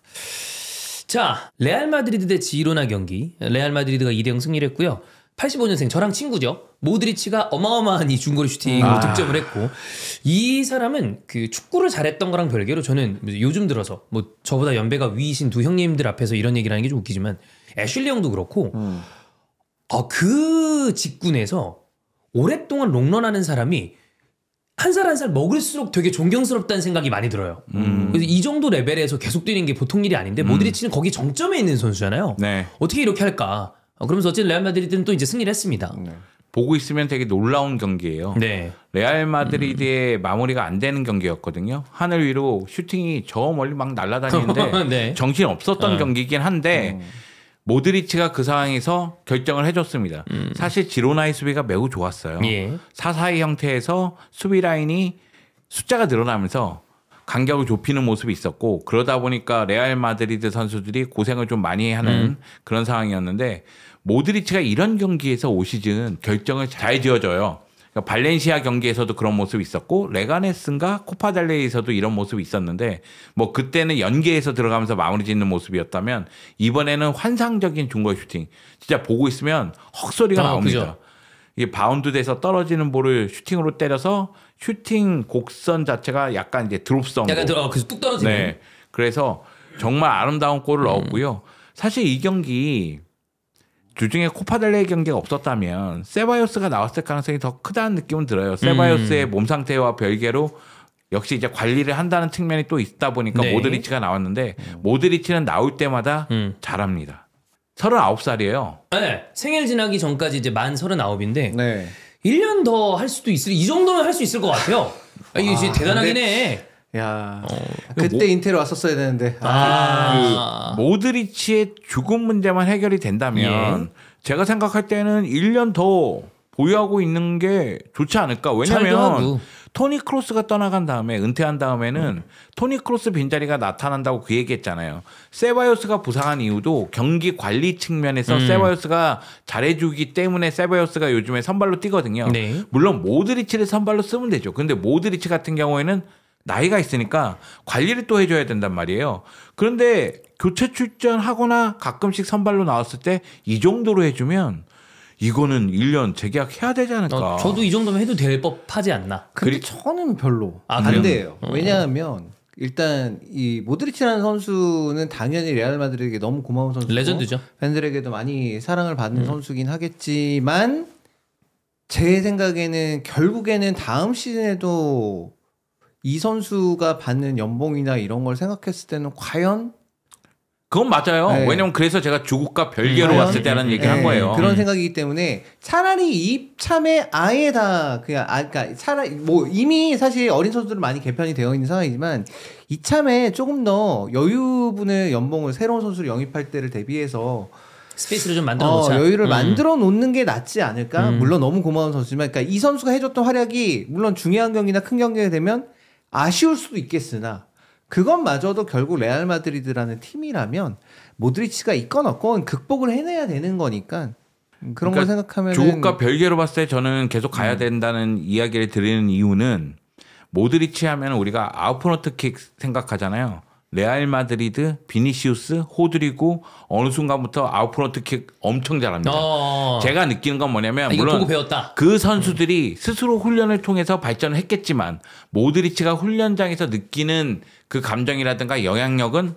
자, 레알 마드리드 대 지로나 경기. 레알 마드리드가 2대0 승리를 했고요. 85년생 저랑 친구죠. 모드리치가 어마어마한 이 중거리 슈팅으로 득점을 했고 이 사람은 그 축구를 잘했던 거랑 별개로 저는 요즘 들어서 뭐 저보다 연배가 위이신 두 형님들 앞에서 이런 얘기를 하는 게 좀 웃기지만 애슐리 형도 그렇고 그 직군에서 오랫동안 롱런하는 사람이 한 살 한 살 먹을수록 되게 존경스럽다는 생각이 많이 들어요. 그래서 이 정도 레벨에서 계속 뛰는 게 보통 일이 아닌데 모드리치는 거기 정점에 있는 선수잖아요. 어떻게 이렇게 할까? 그러면서 어쨌든 레알 마드리드는 또 이제 승리를 했습니다. 보고 있으면 되게 놀라운 경기예요. 레알 마드리드의 마무리가 안 되는 경기였거든요. 하늘 위로 슈팅이 저 멀리 막 날아다니는데 정신 없었던 경기이긴 한데 모드리치가 그 상황에서 결정을 해줬습니다. 사실 지로나의 수비가 매우 좋았어요. 4-4-2 형태에서 수비 라인이 숫자가 늘어나면서 간격을 좁히는 모습이 있었고 그러다 보니까 레알 마드리드 선수들이 고생을 좀 많이 하는 그런 상황이었는데 모드리치가 이런 경기에서 올 시즌 결정을 잘 지어줘요. 그러니까 발렌시아 경기에서도 그런 모습이 있었고 레가네스인가 코파델레이에서도 이런 모습이 있었는데 뭐 그때는 연계해서 들어가면서 마무리 짓는 모습이었다면 이번에는 환상적인 중거리 슈팅 진짜 보고 있으면 헉소리가 나옵니다. 그죠. 이게 바운드 돼서 떨어지는 볼을 슈팅으로 때려서 슈팅 곡선 자체가 약간 이제 드롭성 약간 그래서 뚝 떨어지네. 그래서 정말 아름다운 골을 넣었고요. 사실 이 경기 주중에 코파델레이 경기가 없었다면 세바요스가 나왔을 가능성이 더 크다는 느낌은 들어요. 세바요스의 몸 상태와 별개로 역시 이제 관리를 한다는 측면이 또 있다 보니까 모드리치가 나왔는데 모드리치는 나올 때마다 잘합니다. 39살이에요. 생일 지나기 전까지 이제 만 39인데 1년 더 할 수도 있을 이 정도면 할 수 있을 것 같아요. 이게 진짜 대단하긴 해. 야, 그때 인텔 왔었어야 되는데. 그 모드리치의 죽음 문제만 해결이 된다면 제가 생각할 때는 1년 더 보유하고 있는 게 좋지 않을까. 왜냐면 토니 크로스가 떠나간 다음에 은퇴한 다음에는 토니 크로스 빈자리가 나타난다고 그 얘기했잖아요. 세바요스가 부상한 이유도 경기 관리 측면에서 세바요스가 잘해주기 때문에 세바요스가 요즘에 선발로 뛰거든요. 네. 물론 모드리치를 선발로 쓰면 되죠. 근데 모드리치 같은 경우에는 나이가 있으니까 관리를 또 해줘야 된단 말이에요. 그런데 교체 출전하거나 가끔씩 선발로 나왔을 때 이 정도로 해주면 이거는 1년 재계약해야 되지 않을까. 저도 이 정도면 해도 될 법하지 않나. 근데 저는 별로 반대예요. 왜냐하면 일단 이 모드리치라는 선수는 당연히 레알 마드리드에게 너무 고마운 선수고 레전드죠. 팬들에게도 많이 사랑을 받는 선수긴 하겠지만 제 생각에는 결국에는 다음 시즌에도 이 선수가 받는 연봉이나 이런 걸 생각했을 때는 과연 그건 맞아요. 네. 왜냐면 그래서 제가 주국과 별개로 왔을 때라는 얘기를 한 거예요. 그런 생각이기 때문에 차라리 입참에 아예 다 그냥 그러니까 차라리 뭐 이미 사실 어린 선수들은 많이 개편이 되어 있는 상황이지만 이참에 조금 더 여유분의 연봉을 새로운 선수를 영입할 때를 대비해서 스페이스를 좀 만들어 놓자. 여유를 만들어 놓는 게 낫지 않을까? 물론 너무 고마운 선수지만 그러니까 이 선수가 해줬던 활약이 물론 중요한 경기나 큰 경기가 되면 아쉬울 수도 있겠으나 그것마저도 결국 레알 마드리드라는 팀이라면 모드리치가 있건 없건 극복을 해내야 되는 거니까 그런 걸 생각하면 조국과 별개로 봤을 때 저는 계속 가야 된다는 이야기를 드리는 이유는 모드리치 하면 우리가 아웃프런트킥 생각하잖아요. 레알 마드리드, 비니시우스, 호드리고 어느 순간부터 아웃프런트킥 엄청 잘합니다. 제가 느끼는 건 뭐냐면 물론 그 선수들이 스스로 훈련을 통해서 발전을 했겠지만 모드리치가 훈련장에서 느끼는 그 감정이라든가 영향력은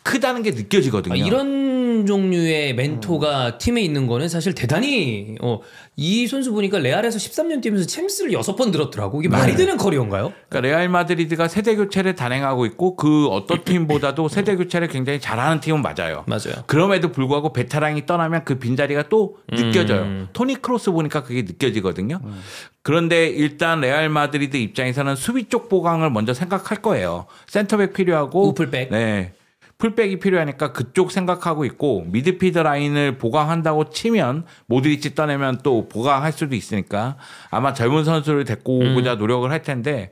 크다는 게 느껴지거든요. 이런 종류의 멘토가 팀에 있는 거는 사실 대단히 이 선수 보니까 레알에서 13년 뛰면서 챔스를 6번 들었더라고. 이게 말이 되는 커리어인가요? 그러니까 레알 마드리드가 세대 교체를 단행하고 있고 그 어떤 팀보다도 세대 교체를 굉장히 잘하는 팀은 맞아요. 맞아요. 그럼에도 불구하고 베테랑이 떠나면 그 빈자리가 또 느껴져요. 토니 크로스 보니까 그게 느껴지거든요. 그런데 일단 레알 마드리드 입장에서는 수비 쪽 보강을 먼저 생각할 거예요. 센터백 필요하고 풀백. 네. 풀백이 필요하니까 그쪽 생각하고 있고 미드필더 라인을 보강한다고 치면 모드리치 떠내면 또 보강할 수도 있으니까 아마 젊은 선수를 데리고 오고자 노력을 할 텐데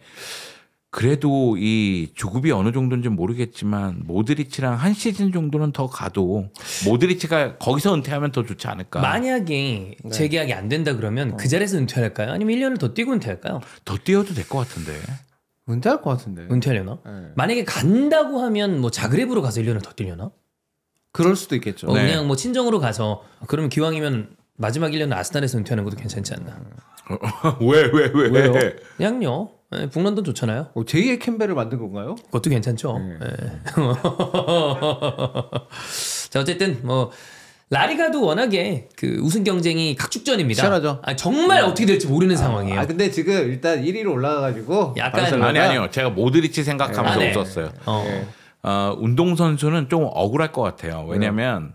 그래도 이 주급이 어느 정도인지 모르겠지만 모드리치랑 한 시즌 정도는 더 가도 모드리치가 거기서 은퇴하면 더 좋지 않을까. 만약에 재계약이 안 된다 그러면 그 자리에서 은퇴할까요? 아니면 1년을 더 뛰고 은퇴할까요? 더 뛰어도 될 것 같은데. 은퇴할 것 같은데. 은퇴하려나? 네. 만약에 간다고 하면 뭐 자그레브로 가서 1년을 더 뛰려나? 그럴 수도 있겠죠. 그냥 뭐 친정으로 가서 그러면 기왕이면 마지막 1년은 아스날에서 은퇴하는 것도 괜찮지 않나? 왜요? 그냥요. 네, 북런던 좋잖아요. 제2의 캠벨을 만든 건가요? 그것도 괜찮죠. 네. 자 어쨌든 뭐 라리가도 워낙에 그 우승 경쟁이 각축전입니다. 시원하죠. 정말 어떻게 될지 모르는 상황이에요. 근데 지금 일단 1위로 올라가가지고 약간 아니요. 제가 모드리치 생각하면서 웃었어요. 운동선수는 좀 억울할 것 같아요. 왜냐하면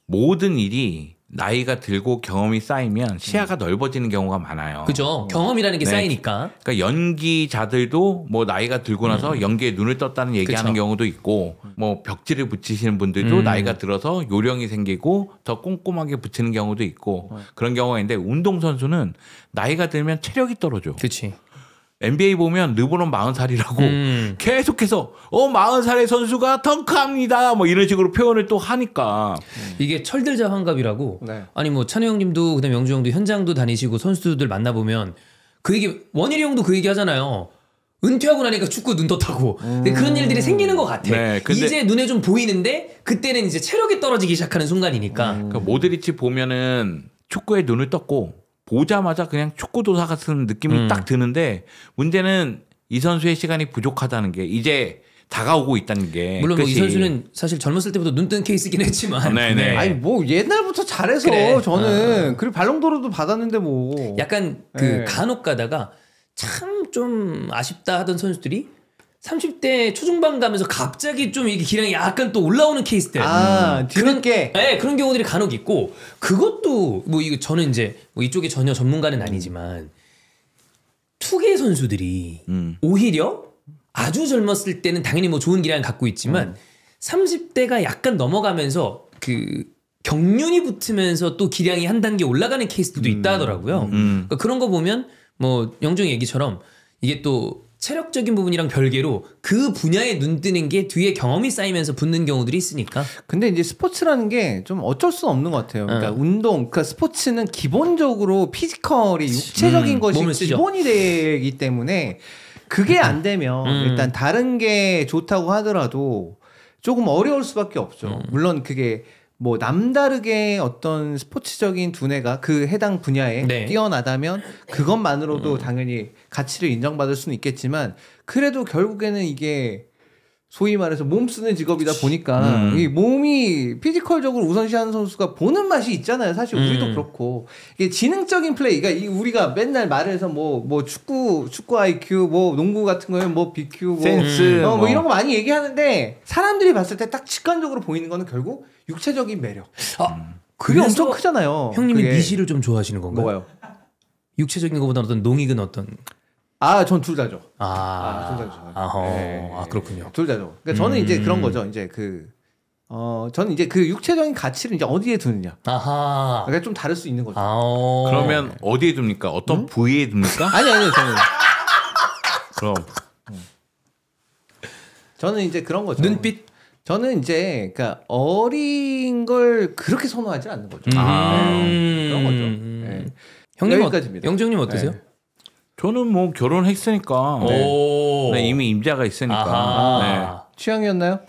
모든 일이 나이가 들고 경험이 쌓이면 시야가 넓어지는 경우가 많아요. 그죠. 경험이라는 게 쌓이니까. 그러니까 연기자들도 뭐 나이가 들고 나서 연기에 눈을 떴다는 얘기하는 경우도 있고 뭐 벽지를 붙이시는 분들도 나이가 들어서 요령이 생기고 더 꼼꼼하게 붙이는 경우도 있고 그런 경우가 있는데 운동선수는 나이가 들면 체력이 떨어져. 그렇지. NBA 보면 르브론 40살이라고 계속해서 40살의 선수가 덩크합니다 뭐 이런 식으로 표현을 또 하니까 이게 철들자 환갑이라고. 네. 아니 뭐 찬우 형님도 그다음에 영주 형도 현장도 다니시고 선수들 만나보면 그 얘기 원일이 형도 그 얘기 하잖아요. 은퇴하고 나니까 축구 눈 떴다고. 근데 그런 일들이 생기는 것 같아. 네, 이제 눈에 좀 보이는데 그때는 이제 체력이 떨어지기 시작하는 순간이니까. 그러니까 모드리치 보면은 축구에 눈을 떴고 보자마자 그냥 축구도사 같은 느낌이 딱 드는데 문제는 이 선수의 시간이 부족하다는 게 이제 다가오고 있다는 게. 물론 뭐 이 선수는 사실 젊었을 때부터 눈 뜬 케이스긴 했지만. 네네. 아니 뭐 옛날부터 잘해서 그래. 저는 그리고 발롱도르도 받았는데 뭐. 약간 그 간혹 가다가 참 좀 아쉽다 하던 선수들이 30대 초중반 가면서 갑자기 좀 이게 기량이 약간 또 올라오는 케이스들. 뒤늦게. 네, 그런 경우들이 간혹 있고, 그것도 뭐 이거 저는 이제 뭐 이쪽에 전혀 전문가는 아니지만 투개 선수들이 오히려 아주 젊었을 때는 당연히 뭐 좋은 기량을 갖고 있지만 30대가 약간 넘어가면서 그 경륜이 붙으면서 또 기량이 한 단계 올라가는 케이스들도 있다 하더라고요. 그러니까 그런 거 보면 뭐 영종이 얘기처럼 이게 또 체력적인 부분이랑 별개로 그 분야에 눈 뜨는 게 뒤에 경험이 쌓이면서 붙는 경우들이 있으니까. 근데 이제 스포츠라는 게 좀 어쩔 수 없는 것 같아요. 그러니까 그러니까 스포츠는 기본적으로 피지컬이 육체적인 것이 기본이 되기 때문에 그게 안 되면 일단 다른 게 좋다고 하더라도 조금 어려울 수밖에 없죠. 물론 그게 뭐 남다르게 어떤 스포츠적인 두뇌가 그 해당 분야에 뛰어나다면 그것만으로도 당연히 가치를 인정받을 수는 있겠지만 그래도 결국에는 이게 소위 말해서 몸 쓰는 직업이다 보니까 이 몸이 피지컬적으로 우선시하는 선수가 보는 맛이 있잖아요. 사실 우리도 그렇고 이게 지능적인 플레이, 그러니까 우리가 맨날 말해서 뭐 축구 IQ, 뭐 농구 같은 거는 뭐 BQ, 뭐 센스, 뭐 이런 거 많이 얘기하는데 사람들이 봤을 때 딱 직관적으로 보이는 거는 결국 육체적인 매력. 그게 엄청 크잖아요. 형님이 미시를 좀 좋아하시는 건가요? 뭐가요? 육체적인 것보다 어떤 농익은 어떤? 전 둘 다죠. 둘 다죠. 네. 그렇군요. 둘 다죠. 그러니까 저는 이제 그런 거죠. 이제 저는 이제 그 육체적인 가치를 이제 어디에 두느냐. 그러니까 좀 다를 수 있는 거죠. 그러면 어디에 둡니까? 어떤 부위에 둡니까? 아니요, 저는. 그럼. 저는 이제 그런 거죠. 눈빛? 저는 이제 그러니까 어린 걸 그렇게 선호하지 않는 거죠. 그런 거죠. 네. 형님 여기까지입니다. 영정님 어떠세요? 저는 뭐 결혼했으니까 이미 임자가 있으니까 취향이었나요?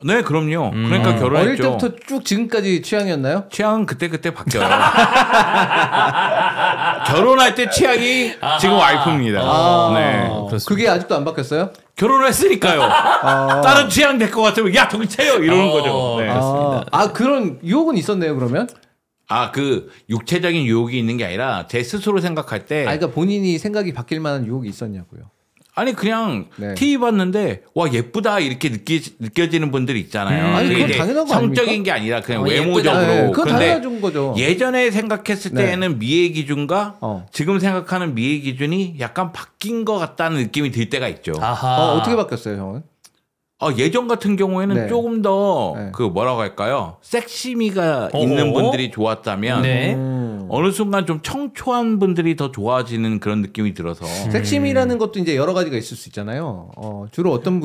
네, 그럼요. 그러니까 결혼했죠. 어릴 때부터 쭉 지금까지 취향이었나요? 취향은 그때 바뀌어요. 결혼할 때 취향이 지금 와이프입니다. 네, 그게 아직도 안 바뀌었어요? 결혼을 했으니까요. 다른 취향 될 것 같으면 야 정신 차려 이러는 거죠. 네. 그렇습니다. 그런 유혹은 있었네요, 그러면? 그 육체적인 유혹이 있는 게 아니라 제 스스로 생각할 때. 그러니까 본인이 생각이 바뀔 만한 유혹이 있었냐고요. 아니 그냥 TV 봤는데 와 예쁘다 이렇게 느껴지는 분들이 있잖아요. 그건 당연한 거 성적인 아닙니까? 게 아니라 그냥 외모적으로. 그건 당연한 거죠. 예전에 생각했을 때에는 미의 기준과 지금 생각하는 미의 기준이 약간 바뀐 것 같다는 느낌이 들 때가 있죠. 어떻게 바뀌었어요, 형은? 예전 같은 경우에는 조금 더 그 뭐라고 할까요? 섹시미가 있는 분들이 좋았다면 어느 순간 좀 청초한 분들이 더 좋아지는 그런 느낌이 들어서 섹시미라는 것도 이제 여러 가지가 있을 수 있잖아요. 주로 어떤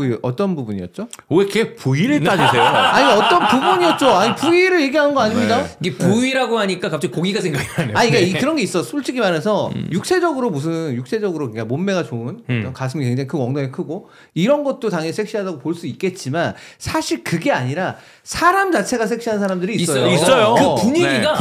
부분이었죠? 왜 이렇게 부위를 따지세요? 어떤 부분이었죠? 부위를 얘기하는 거 아닙니다. 이게 부위라고 하니까 갑자기 고기가 생각이 나네요. 그러니까 그런 게 있어. 솔직히 말해서 육체적으로 그러니까 몸매가 좋은 가슴이 굉장히 크고 엉덩이 크고 이런 것도 당연히 섹시하다고 볼 수 있겠지만 사실 그게 아니라 사람 자체가 섹시한 사람들이 있어요. 그 분위기가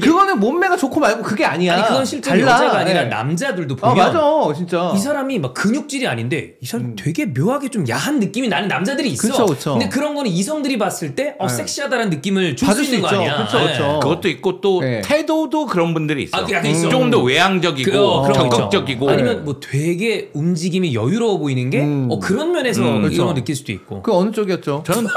그거는 몸매가 좋고 말고 그게 아니야. 그건 실제로 여자가 아니라 남자들도 보면 맞아, 진짜. 이 사람이 막 근육질이 아닌데 이 사람 되게 묘하게 좀 야한 느낌이 나는 남자들이 있어. 그쵸. 근데 그런 거는 이성들이 봤을 때 섹시하다는 느낌을 줄 수 있는 거 아니야. 그렇죠. 그것도 있고 또 태도도 그런 분들이 있어. 있어. 조금 더 외향적이고 적극적이고 아니면 뭐 되게 움직임이 여유로워 보이는 게 그런 면에서 이런 걸 느낄 수도 있고. 그 어느 쪽이었죠? 저는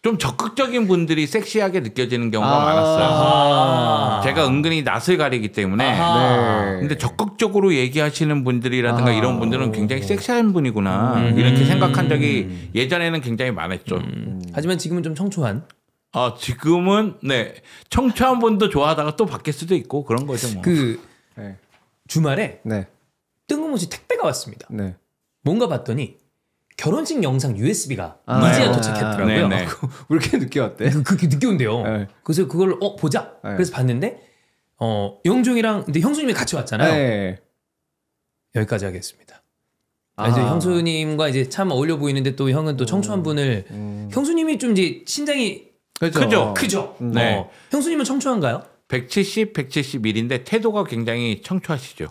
좀 적극적인 분들이 섹시하게 느껴지는 경우가 많았어요. 제가 은근히 낯을 가리기 때문에. 근데 적극적으로 얘기하시는 분들이라든가 이런 분들은 굉장히 섹시한 분이구나 이렇게 생각한 적이 예전에는 굉장히 많았죠. 하지만 지금은 좀 청초한. 지금은 청초한 분도 좋아하다가 또 바뀔 수도 있고 그런 거죠. 뭐. 주말에 뜬금없이 택배가 왔습니다. 뭔가 봤더니 결혼식 영상 USB가 이제야 도착했더라고요. 왜 이렇게 늦게 왔대? 그렇게 늦게 온대요. 그래서 그걸 보자. 그래서 봤는데 영종이랑 근데 형수님이 같이 왔잖아요. 여기까지 하겠습니다. 이제 형수님과 이제 참 어울려 보이는데 또 형은 또 청초한 분을 형수님이 좀 이제 신장이 크죠. 형수님은 청초한가요? 170, 171인데 태도가 굉장히 청초하시죠.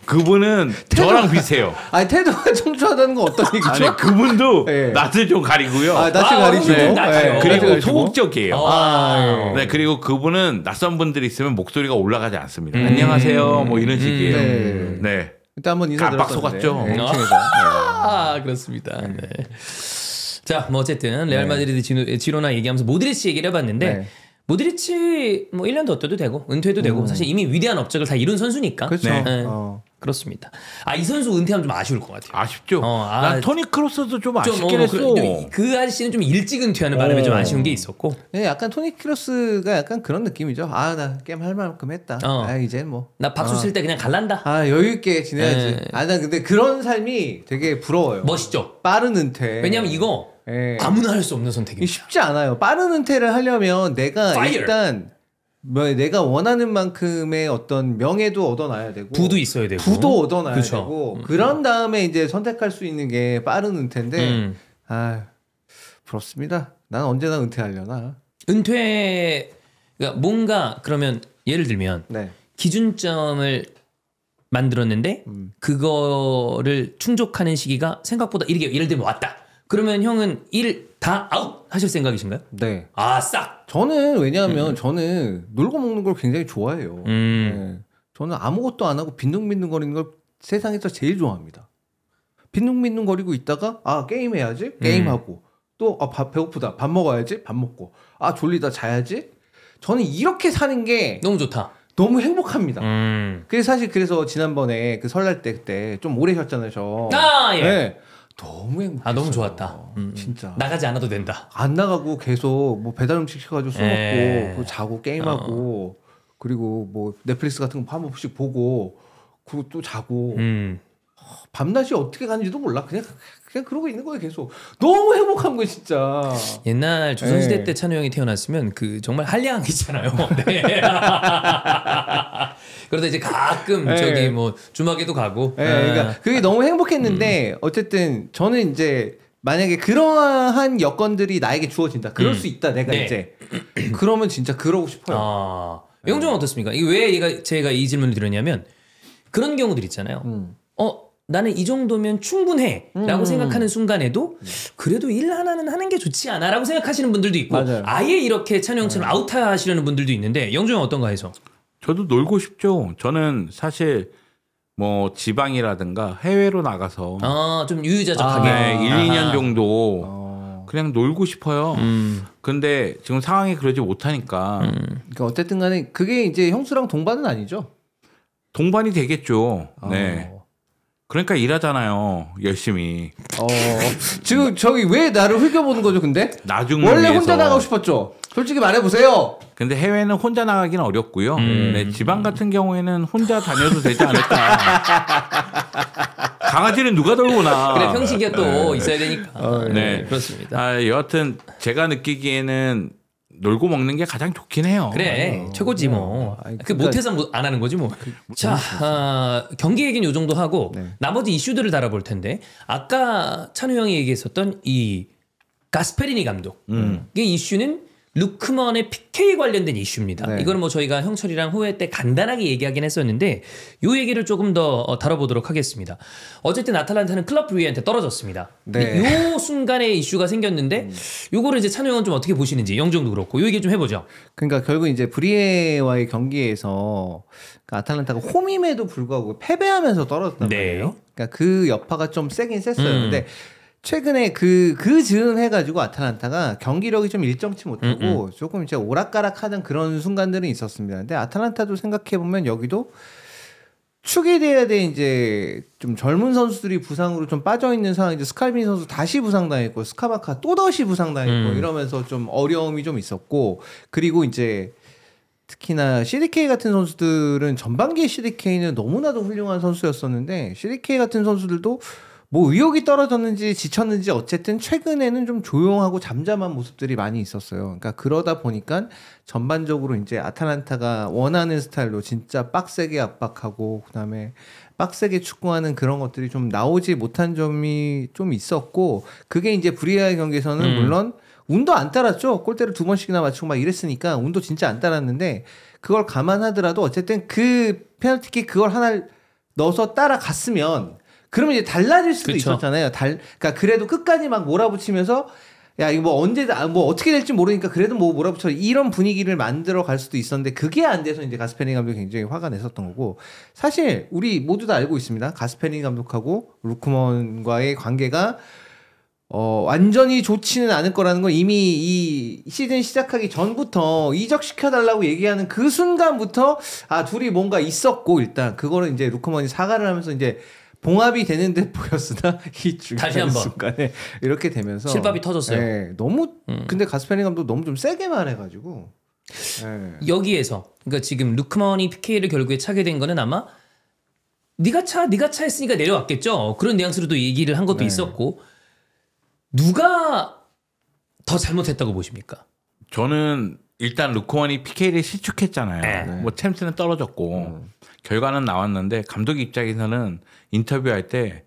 그분은 저랑 비슷해요. 태도가 청초하다는 건 어떤 얘기죠? 그분도 낯을 좀 가리고요. 낯을 가리시고. 그리고 소극적이에요. 그리고 그분은 낯선 분들이 있으면 목소리가 올라가지 않습니다. 안녕하세요. 뭐 이런 식이에요. 그때 한번 인사 깜빡 드렸었는데. 속았죠. 네, 그렇습니다. 네. 자, 뭐 어쨌든 레알 마드리드 지로나 얘기하면서 모드리치 얘기를 해봤는데 모드리치 뭐 1년 더 뛰어도 되고 은퇴해도 되고 사실 이미 위대한 업적을 다 이룬 선수니까. 그렇죠. 그렇습니다. 이 선수 은퇴하면 좀 아쉬울 것 같아요. 아쉽죠. 난 토니 크로스도 좀 아쉽긴 했어. 그 아저씨는 좀 일찍 은퇴하는 바람에 좀 아쉬운 게 있었고. 네, 약간 토니 크로스가 약간 그런 느낌이죠. 나 게임 할 만큼 했다. 이제 뭐. 나 박수 칠 때 그냥 갈란다. 여유 있게 지내야지. 난 근데 그런 삶이 되게 부러워요. 멋있죠. 빠른 은퇴. 왜냐면 이거 아무나 할 수 없는 선택입니다. 쉽지 않아요. 빠른 은퇴를 하려면 내가 Fire. 일단 내가 원하는 만큼의 어떤 명예도 얻어놔야 되고 부도 있어야 되고 부도 얻어놔야 되고 그런 다음에 이제 선택할 수 있는 게 빠른 은퇴인데 부럽습니다. 난 언제나 은퇴하려나. 그러니까 뭔가 그러면 예를 들면 기준점을 만들었는데 그거를 충족하는 시기가 생각보다 이렇게 예를 들면 왔다. 그러면 형은 일 다 아웃 하실 생각이신가요? 네. 싹. 저는 왜냐하면 저는 놀고 먹는 걸 굉장히 좋아해요. 네. 저는 아무것도 안 하고 빈둥빈둥거리는 걸 세상에서 제일 좋아합니다. 빈둥빈둥거리고 있다가 게임해야지 게임하고 또 배고프다 밥 먹어야지 밥 먹고 졸리다 자야지. 저는 이렇게 사는 게 너무 좋다. 너무 행복합니다. 그래서 지난번에 그 설날 때 그때 좀 오래 쉬었잖아요, 저. 예. 네. 너무 행복했어요. 너무 좋았다. 진짜. 나가지 않아도 된다. 안 나가고 계속 뭐 배달 음식 시켜가지고 술 먹고 자고 게임하고 그리고 뭐 넷플릭스 같은 거 한 번씩 보고 그리고 또 자고 밤낮이 어떻게 가는지도 몰라. 그냥 그러고 있는 거예요, 계속. 너무 행복한 거예요, 진짜. 옛날 조선시대 때 찬우 형이 태어났으면 그 정말 한량이잖아요. 네. 그러다 이제 가끔 저기 뭐 주막에도 가고. 그러니까 그게 너무 행복했는데 어쨌든 저는 이제 만약에 그러한 여건들이 나에게 주어진다. 그럴 수 있다, 내가 이제. 그러면 진짜 그러고 싶어요. 영종은 어떻습니까? 이게 왜 제가 이 질문을 드렸냐면 그런 경우들 있잖아요. 나는 이 정도면 충분해 라고 생각하는 순간에도 그래도 일 하나는 하는 게 좋지 않아 라고 생각하시는 분들도 있고 맞아요. 아예 이렇게 찬우 형처럼 아웃하시려는 분들도 있는데 영종은 어떤가 해서? 저도 놀고 싶죠. 저는 사실 뭐 지방이라든가 해외로 나가서 좀 유유자적하게 1, 2년 정도 그냥 놀고 싶어요. 근데 지금 상황이 그러지 못하니까 그러니까 어쨌든 간에 그게 이제 형수랑 동반은 아니죠? 동반이 되겠죠. 네. 그러니까 일하잖아요. 열심히. 지금 저기 왜 나를 흘겨보는 거죠, 근데? 나중을 원래 위해서. 혼자 나가고 싶었죠? 솔직히 말해보세요. 근데 해외는 혼자 나가기는 어렵고요. 네, 지방 같은 경우에는 혼자 다녀도 되지 않을까. 강아지는 누가 돌보나. 그래, 평식이가 또 있어야 되니까. 네. 그렇습니다. 여하튼 제가 느끼기에는 놀고 먹는 게 가장 좋긴 해요. 그래, 최고지 뭐. 못해서 안 하는 거지 뭐. 자, 경기 얘기는 요 정도 하고 나머지 이슈들을 다뤄볼 텐데 아까 찬우 형이 얘기했었던 이 가스페리니 감독 이 이슈는 루크먼의 PK 관련된 이슈입니다. 이거는 뭐 저희가 형철이랑 호회 때 간단하게 얘기하긴 했었는데 요 얘기를 조금 더 다뤄보도록 하겠습니다. 어쨌든 아탈란타는 클럽 브루게한테 떨어졌습니다. 요 순간에 이슈가 생겼는데 요거를 이제 찬우 형은 좀 어떻게 보시는지 영정도 그렇고 요 얘기 좀 해보죠. 그러니까 결국 이제 브리에와의 경기에서 아탈란타가 홈임에도 불구하고 패배하면서 떨어졌단 말이에요. 그러니까 그 여파가 좀 세긴 셌어요. 근데 최근에 그 즈음 해가지고 아탈란타가 경기력이 좀 일정치 못하고 조금 이제 오락가락하는 그런 순간들은 있었습니다. 근데 아탈란타도 생각해보면 여기도 축이 돼야 돼. 이제 좀 젊은 선수들이 부상으로 좀 빠져있는 상황인데 스칼비니 선수 다시 부상당했고 스카마카 또다시 부상당했고 이러면서 좀 어려움이 좀 있었고 그리고 이제 특히나 CDK 같은 선수들은 전반기에 CDK는 너무나도 훌륭한 선수였었는데 CDK 같은 선수들도 뭐 의욕이 떨어졌는지 지쳤는지 어쨌든 최근에는 좀 조용하고 잠잠한 모습들이 많이 있었어요. 그러니까 그러다 보니까 전반적으로 이제 아탈란타가 원하는 스타일로 진짜 빡세게 압박하고 그다음에 빡세게 축구하는 그런 것들이 좀 나오지 못한 점이 좀 있었고 그게 이제 브리아의 경기에서는 물론 운도 안 따랐죠. 골대를 2번씩이나 맞추고 막 이랬으니까 운도 진짜 안 따랐는데 그걸 감안하더라도 어쨌든 그 페널티킥 그걸 하나 넣어서 따라갔으면 그러면 이제 달라질 수도 있었잖아요. 그러니까 그래도 끝까지 막 몰아붙이면서 야 이거 뭐 언제 뭐 어떻게 될지 모르니까 그래도 뭐 몰아붙여 이런 분위기를 만들어 갈 수도 있었는데 그게 안 돼서 이제 가스페리니 감독이 굉장히 화가 냈었던 거고 사실 우리 모두 다 알고 있습니다. 가스페리니 감독하고 루크먼과의 관계가 완전히 좋지는 않을 거라는 건 이미 이 시즌 시작하기 전부터 이적시켜달라고 얘기하는 그 순간부터 둘이 뭔가 있었고 일단 그거를 이제 루크먼이 사과를 하면서 이제 봉합이 되는 듯 보였으나 이 중요한 순간에 이렇게 되면서 실밥이 터졌어요. 네, 너무 근데 가스페리니 감독 너무 좀 세게 말해가지고 네. 여기에서 그러니까 지금 루크먼이 PK를 결국에 차게 된 거는 아마 네가 차 했으니까 내려왔겠죠. 그런 뉘앙스로도 얘기를 한 것도 있었고 누가 더 잘못했다고 보십니까? 저는 일단 루크먼이 PK를 실축했잖아요. 뭐 챔스는 떨어졌고 결과는 나왔는데 감독 입장에서는 인터뷰할 때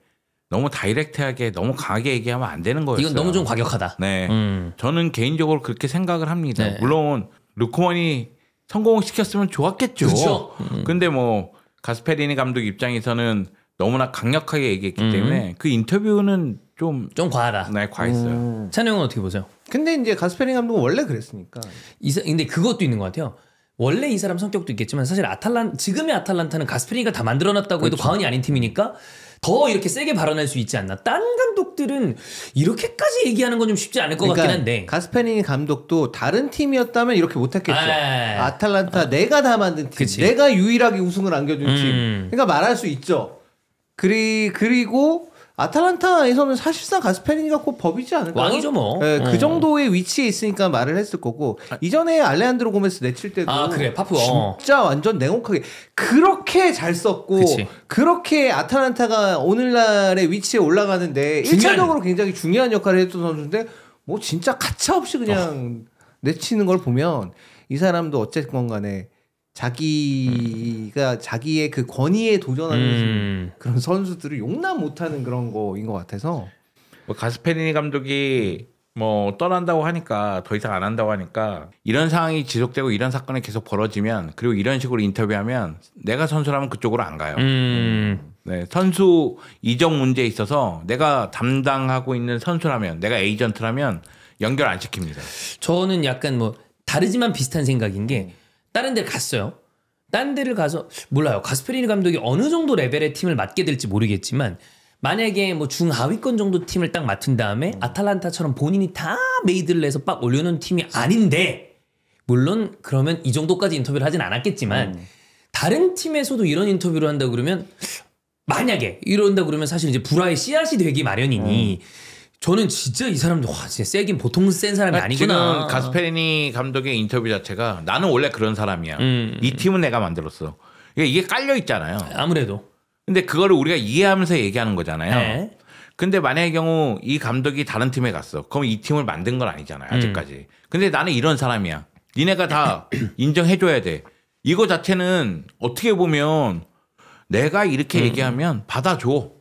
너무 다이렉트하게 너무 강하게 얘기하면 안 되는 거였어요. 이건 너무 좀 과격하다. 네, 저는 개인적으로 그렇게 생각을 합니다. 네. 물론 루크먼이 성공시켰으면 좋았겠죠. 그렇죠. 근데 뭐 가스페리니 감독 입장에서는 너무나 강력하게 얘기했기 때문에 그 인터뷰는 좀 과하다. 네, 과했어요. 찬영은 어떻게 보세요? 근데 이제 가스페리니 감독은 원래 그랬으니까. 근데 그것도 있는 것 같아요. 원래 이 사람 성격도 있겠지만 사실 지금의 아탈란타는 가스페리니가 다 만들어놨다고 해도 과언이 아닌 팀이니까 더 이렇게 세게 발언할 수 있지 않나. 딴 감독들은 이렇게까지 얘기하는 건 좀 쉽지 않을 것 같긴 한데. 가스페리니 감독도 다른 팀이었다면 이렇게 못했겠죠. 아탈란타 내가 다 만든 팀. 그치. 내가 유일하게 우승을 안겨준 팀. 그러니까 말할 수 있죠. 그리고 아탈란타에서는 사실상 가스페리니가 꼭 법이지 않을까요? 왕이죠 뭐. 네, 그 정도의 위치에 있으니까 말을 했을 거고 이전에 알레한드로 고메스 내칠 때도 그래 파프 진짜 완전 냉혹하게 그렇게 잘 썼고 그렇게 아탈란타가 오늘날의 위치에 올라가는데 1차적으로 굉장히 중요한 역할을 했던 선수인데 뭐 진짜 가차없이 그냥 내치는 걸 보면 이 사람도 어쨌건 간에 자기가 자기의 그 권위에 도전하는 그런 선수들을 용납 못하는 그런 거인 것 같아서 뭐 가스페리니 감독이 뭐 떠난다고 하니까 더 이상 안 한다고 하니까 이런 상황이 지속되고 이런 사건이 계속 벌어지면 그리고 이런 식으로 인터뷰하면 내가 선수라면 그쪽으로 안 가요. 네, 선수 이적 문제에 있어서 내가 담당하고 있는 선수라면 내가 에이전트라면 연결 안 시킵니다. 저는 약간 뭐 다르지만 비슷한 생각인 게 다른 데를 갔어요. 다른 데를 가서 몰라요. 가스페리니 감독이 어느 정도 레벨의 팀을 맡게 될지 모르겠지만 만약에 뭐 중하위권 정도 팀을 딱 맡은 다음에 아탈란타처럼 본인이 다 메이드를 내서 빡 올려놓은 팀이 아닌데 물론 그러면 이 정도까지 인터뷰를 하진 않았겠지만 다른 팀에서도 이런 인터뷰를 한다 그러면 만약에 이런다 그러면 사실 이제 불화의 씨앗이 되기 마련이니 저는 진짜 이 사람도 진짜 세긴 보통 센 사람이 아니구나. 지금 가스페리니 감독의 인터뷰 자체가 나는 원래 그런 사람이야. 이 팀은 내가 만들었어. 이게 깔려 있잖아요. 아무래도. 근데 그거를 우리가 이해하면서 얘기하는 거잖아요. 네. 근데 만약의 경우 이 감독이 다른 팀에 갔어. 그럼 이 팀을 만든 건 아니잖아요. 아직까지. 근데 나는 이런 사람이야. 니네가 다 인정해줘야 돼. 이거 자체는 어떻게 보면 내가 이렇게 얘기하면 받아줘.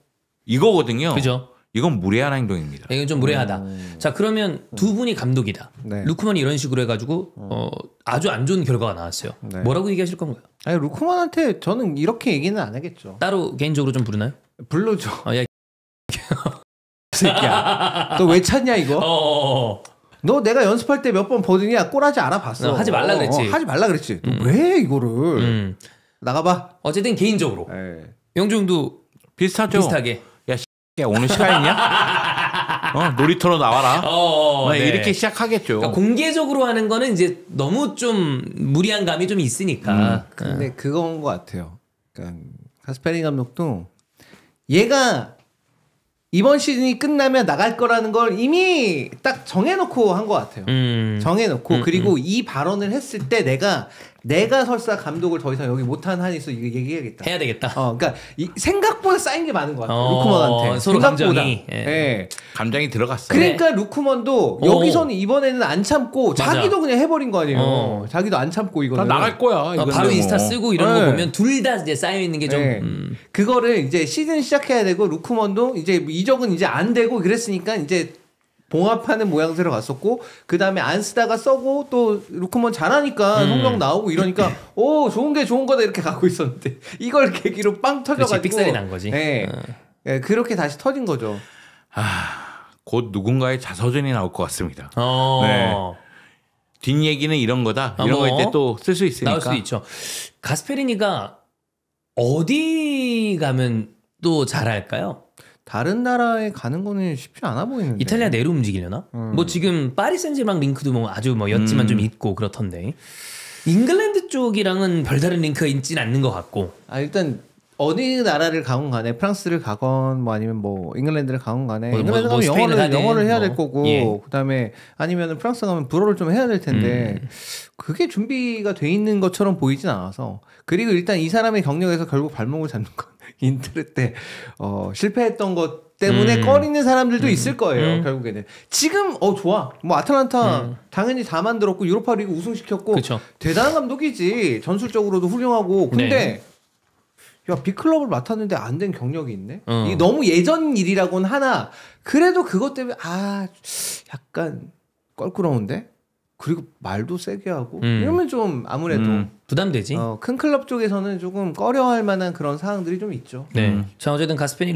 이거거든요. 그죠. 이건 무례한 행동입니다. 이건 좀 무례하다. 자 그러면 두 분이 감독이다. 네. 루크만이 이런 식으로 해가지고 아주 안 좋은 결과가 나왔어요. 네. 뭐라고 얘기하실 건가요? 아니 루크만한테 저는 이렇게 얘기는 안 하겠죠. 따로 개인적으로 좀 부르나요? 부르죠. 야 새끼야. 너 왜 찾냐 이거? 너 내가 연습할 때 몇 번 보더니 꼬라지 알아봤어. 하지 말라 그랬지. 하지 말라 그랬지. 왜 이거를 나가봐. 어쨌든 개인적으로. 영중도 비슷하죠. 비슷하게. 야 오늘 시간 있냐? 놀이터로 나와라. 네. 이렇게 시작하겠죠. 그러니까 공개적으로 하는 거는 이제 너무 좀 무리한 감이 좀 있으니까. 근데 그건 것 같아요. 그러니까 가스페리니 감독도 얘가 이번 시즌이 끝나면 나갈 거라는 걸 이미 딱 정해놓고 한 것 같아요. 정해놓고 그리고 이 발언을 했을 때 내가 설사 감독을 더 이상 여기 못하는 한이 있어 이거 얘기해야겠다. 해야 되겠다. 그러니까 생각보다 쌓인 게 많은 것 같아요. 루크먼한테 서로 생각보다. 감정이. 예. 감정이 들어갔어. 그러니까 루크먼도 여기서는 이번에는 안 참고 맞아. 자기도 그냥 해버린 거 아니에요. 자기도 안 참고 이거는 나갈 거야. 바로 인스타 쓰고 이런 거 보면 둘 다 이제 쌓여 있는 게 좀. 그거를 이제 시즌 시작해야 되고 루크먼도 이제 이적은 이제 안 되고 그랬으니까 이제 봉합하는 모양새로 갔었고 그 다음에 안 쓰다가 써고 또 루크먼 잘하니까 성적 나오고 이러니까 오 좋은 게 좋은 거다 이렇게 갖고 있었는데 이걸 계기로 빵 터져가지고 삑살이 난 거지. 네. 네, 그렇게 다시 터진 거죠. 곧 누군가의 자서전이 나올 것 같습니다. 네. 뒷얘기는 이런 거다. 이런 거 이제 또 쓸 수 있으니까. 나올 수도 있죠. 가스페리니가 어디 가면 또 잘할까요? 다른 나라에 가는 거는 쉽지 않아 보이는데. 이탈리아 내로 움직이려나? 뭐 지금 파리 생제르맹 링크도 뭐 아주 뭐 였지만 좀 있고 그렇던데. 잉글랜드 쪽이랑은 별다른 링크가 있진 않는 것 같고. 일단 어느 나라를 가건 간에 프랑스를 가건 뭐 아니면 뭐 잉글랜드를 가건 간에 잉글랜드 가면 영어를 해야 될 거고 예. 그다음에 아니면 프랑스 가면 불어를 좀 해야 될 텐데 그게 준비가 돼 있는 것처럼 보이진 않아서 그리고 일단 이 사람의 경력에서 결국 발목을 잡는 건 인터넷 때 실패했던 것 때문에 꺼리는 사람들도 있을 거예요. 결국에는 지금 좋아 뭐 아틀란타 당연히 다 만들었고 유로파리그 우승시켰고 그쵸. 대단한 감독이지 전술적으로도 훌륭하고 근데 네. 야, 빅클럽을 맡았는데 안 된 경력이 있네? 이게 너무 예전 일이라고는 하나, 그래도 그것 때문에, 약간 껄끄러운데? 그리고 말도 세게 하고, 이러면 좀 아무래도. 부담되지? 큰 클럽 쪽에서는 조금 꺼려할 만한 그런 사항들이 좀 있죠. 네. 자, 어쨌든 가스페니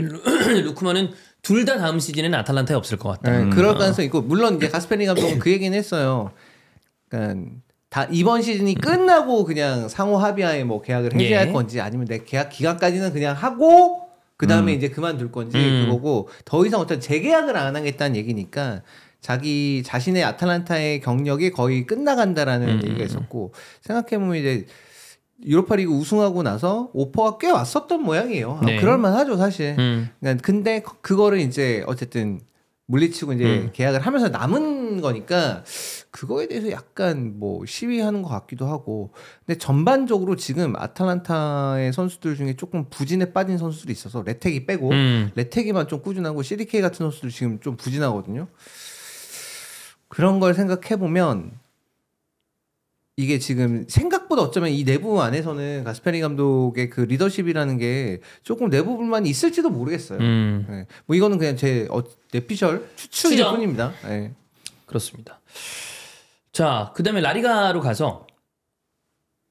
루크만은 둘 다 다음 시즌에는 아탈란타에 없을 것 같다. 네, 그럴 가능성이 있고, 물론 이제 가스페니 감독은 그 얘기는 했어요. 그러니까, 이번 시즌이 끝나고 그냥 상호 합의하에 뭐 계약을 해제할 건지 아니면 내 계약 기간까지는 그냥 하고 그 다음에 이제 그만둘 건지 그거고 더 이상 어떤 재계약을 안 하겠다는 얘기니까 자기 자신의 아탈란타의 경력이 거의 끝나간다라는 얘기가 있었고 생각해보면 이제 유로파리그 우승하고 나서 오퍼가 꽤 왔었던 모양이에요. 네. 그럴만하죠 사실. 그러니까 근데 그거를 이제 어쨌든 물리치고 이제 계약을 하면서 남은 거니까 그거에 대해서 약간 뭐 시위하는 것 같기도 하고 근데 전반적으로 지금 아탈란타의 선수들 중에 조금 부진에 빠진 선수들이 있어서 레텍이 빼고 레텍이만 좀 꾸준하고 CDK 같은 선수들 지금 좀 부진하거든요. 그런 걸 생각해보면 이게 지금 생각보다 어쩌면 이 내부 안에서는 가스페리 감독의 그 리더십이라는 게 조금 내부 불만이 있을지도 모르겠어요. 네. 뭐 이거는 그냥 제 내피셜 추측일 뿐입니다. 네. 그렇습니다. 자, 그다음에 라리가로 가서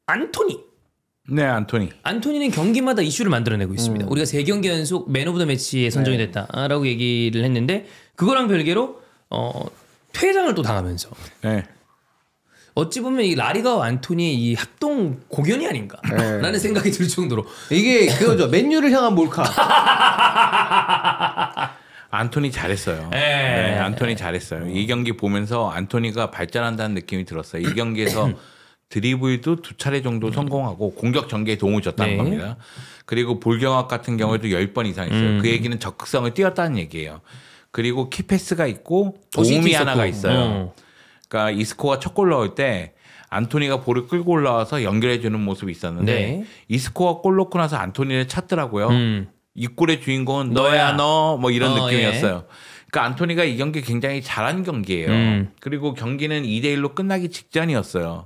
안토니. 네, 안토니. 안토니는 경기마다 이슈를 만들어내고 있습니다. 우리가 3경기 연속 맨 오브 더 매치에 선정이 됐다라고 얘기를 했는데 그거랑 별개로 퇴장을 또 당하면서. 네. 어찌 보면 이 라리가와 안토니의 이 합동 공연이 아닌가라는 생각이 들 정도로 이게 그거죠. 맨유를 향한 몰카. 안토니 잘했어요. 네, 안토니 잘했어요. 이 경기 보면서 안토니가 발전한다는 느낌이 들었어요. 이 경기에서 드리블도 2차례 정도 성공하고 공격 전개에 도움을 줬다는 겁니다. 그리고 볼 경합 같은 경우에도 10번 이상 있어요. 그 얘기는 적극성을 띄웠다는 얘기예요. 그리고 키패스가 있고 도움이 하나가 있어요. 그러니까 이스코가 첫 골 넣을 때 안토니가 볼을 끌고 올라와서 연결해주는 모습이 있었는데 이스코가 골 넣고 나서 안토니를 찾더라고요. 이 골의 주인공은 너야 너 뭐 이런 느낌이었어요. 그러니까 안토니가 이 경기 굉장히 잘한 경기예요. 그리고 경기는 2대1로 끝나기 직전이었어요.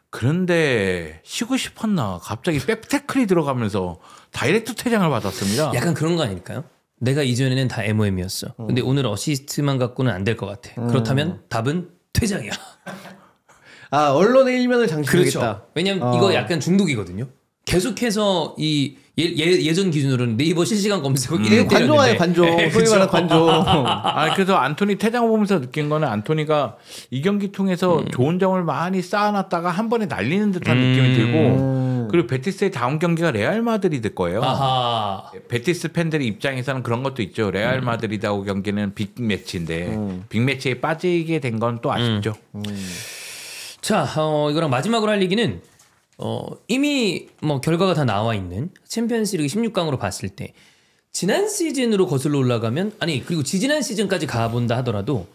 그런데 쉬고 싶었나 갑자기 백태클이 들어가면서 다이렉트 퇴장을 받았습니다. 약간 그런 거 아닐까요? 내가 이전에는 다 MOM이었어. 근데 오늘 어시스트만 갖고는 안 될 것 같아. 그렇다면 답은 퇴장이야. 언론의 일면을 장식하겠다. 그렇죠. 왜냐면 이거 약간 중독이거든요. 계속해서 이 예전 기준으로는 네이버 실시간 검색어 1위 관종아예 관종. 소위 말하는 관종. 그래서 안토니 퇴장 보면서 느낀 거는 안토니가 이 경기 통해서 좋은 점을 많이 쌓아놨다가 한 번에 날리는 듯한 느낌이 들고 그리고 베티스의 다음 경기가 레알 마드리드 거예요. 아하. 베티스 팬들의 입장에서는 그런 것도 있죠. 레알 마드리드하고 경기는 빅매치인데 빅매치에 빠지게 된 건 또 아쉽죠. 자, 이거랑 마지막으로 할 얘기는 이미 뭐 결과가 다 나와 있는 챔피언스리그 16강으로 봤을 때 지난 시즌으로 거슬러 올라가면 그리고 지지난 시즌까지 가본다 하더라도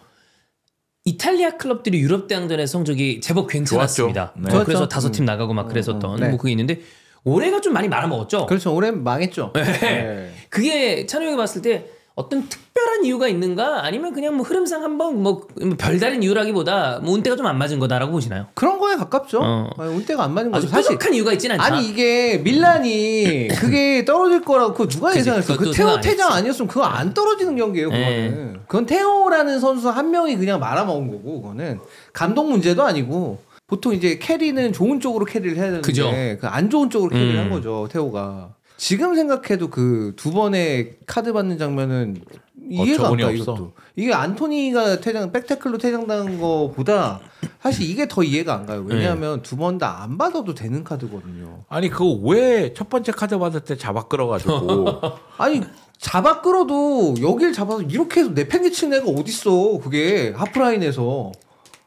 이탈리아 클럽들이 유럽 대항전의 성적이 제법 괜찮았습니다. 네. 그래서 5팀 나가고 막 그랬었던 뭐 그게 있는데 올해가 좀 많이 말아먹었죠. 그렇죠. 올해 망했죠. 네. 그게 찬우 형이 봤을 때 어떤 특별한 이유가 있는가 아니면 그냥 뭐 흐름상 한번 뭐 별다른 이유라기보다 뭐 운때가 좀 안 맞은 거다라고 보시나요? 그런 거에 가깝죠. 운때가 안 맞은 거죠. 아주 뾰족한 이유가 있진 않죠. 이게 밀란이 그게 떨어질 거라고 그거 누가 예상했어? 그 테오 퇴장 아니었으면 그거 안 떨어지는 경기예요. 그거는. 그건 테오라는 선수 한 명이 그냥 말아먹은 거고 그거는 감독 문제도 아니고 보통 이제 캐리는 좋은 쪽으로 캐리를 해야 되는데 그 안 좋은 쪽으로 캐리를 한 거죠. 테오가. 지금 생각해도 그 두 번의 카드 받는 장면은 이해가 안 가. 이것도 이게 안토니가 백태클로 퇴장당한 거보다 사실 이게 더 이해가 안 가요. 왜냐하면 두 번 다 안 받아도 되는 카드거든요. 아니 그거 왜 첫 번째 카드 받을 때 잡아 끌어가지고 아니 잡아 끌어도 여길 잡아서 이렇게 해서 내팽개치는 애가 어딨어. 그게 하프라인에서.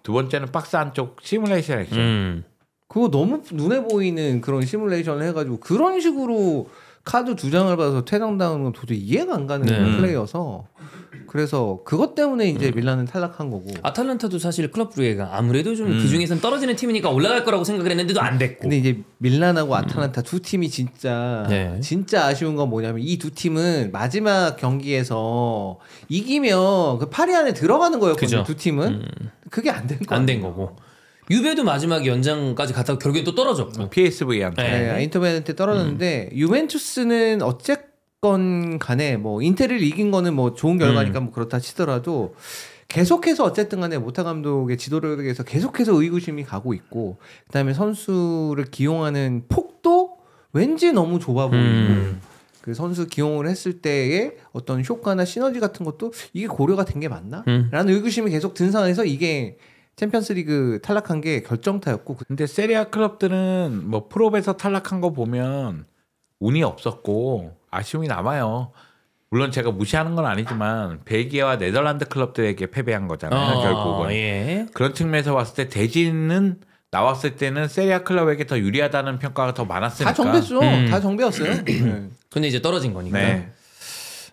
두 번째는 박스 안쪽 시뮬레이션 했죠. 그거 너무 눈에 보이는 그런 시뮬레이션을 해가지고 그런 식으로 카드 2장을 받아서 퇴장당하는 건 도저히 이해가 안 가는 플레이여서 그래서 그것 때문에 이제 밀란은 탈락한 거고. 아탈란타도 사실 클럽 브루에가 아무래도 좀 그 중에선 떨어지는 팀이니까 올라갈 거라고 생각을 했는데도 안 됐고. 근데 이제 밀란하고 아탈란타 두 팀이 진짜 진짜 아쉬운 건 뭐냐면 이 두 팀은 마지막 경기에서 이기면 그 8위 안에 들어가는 거였거든요. 두 팀은 그게 안 된 거예요. 안 된 거고. 유베도 마지막 연장까지 갔다가 결국엔 또 떨어졌고. PSV한테. 네, 인터한테 떨어졌는데 유벤투스는 어쨌건 간에 뭐 인테를 이긴 거는 뭐 좋은 결과니까 뭐 그렇다 치더라도 계속해서 어쨌든 간에 모타 감독의 지도력에 대해서 계속해서 의구심이 가고 있고 그다음에 선수를 기용하는 폭도 왠지 너무 좁아 보이고 그 선수 기용을 했을 때의 어떤 효과나 시너지 같은 것도 이게 고려가 된 게 맞나? 라는 의구심이 계속 든 상황에서 이게 챔피언스리그 탈락한 게 결정타였고. 근데 세리아 클럽들은 뭐 프롭에서 탈락한 거 보면 운이 없었고 아쉬움이 남아요. 물론 제가 무시하는 건 아니지만 벨기에와 네덜란드 클럽들에게 패배한 거잖아요. 결국은. 예. 그런 측면에서 봤을 때 대진은 나왔을 때는 세리아 클럽에게 더 유리하다는 평가가 더 많았으니까. 다 정배죠. 다 정배였어요. 근데 이제 떨어진 거니까. 네.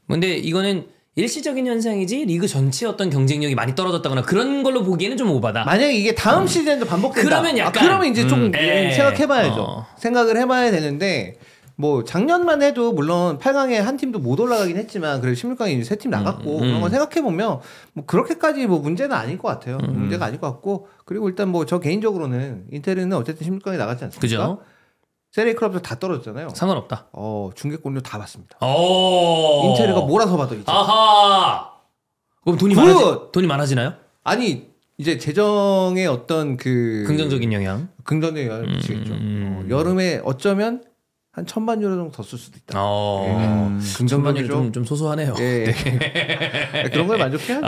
근데 이거는 일시적인 현상이지 리그 전체 어떤 경쟁력이 많이 떨어졌다거나 그런 걸로 보기에는 좀 오바다. 만약에 이게 다음 시즌에도 반복된다. 그러면 약간 그러면 이제 좀 생각해봐야죠. 생각을 해봐야 되는데 뭐 작년만 해도 물론 8강에 한 팀도 못 올라가긴 했지만 그래도 16강에 이제 3팀 나갔고 그런 거 생각해보면 뭐 그렇게까지 뭐 문제는 아닐 것 같아요. 문제가 아닐 것 같고 그리고 일단 뭐 저 개인적으로는 인테르는 어쨌든 16강에 나갔지 않습니까? 그죠? 세리에 클럽도 다 떨어졌잖아요. 상관없다. 중계권료 다 받습니다. 오. 인테르가 몰아서 받아 이제. 아하. 그럼 돈이 많아지나요? 아니 이제 재정의 어떤 그 긍정적인 영향. 긍정적인 영향을 미치겠죠. 여름에 어쩌면 한 1,000만 유로 정도 더 쓸 수도 있다. 긍정적이죠. 좀 소소하네요. 네. 그런 걸 만족해야죠.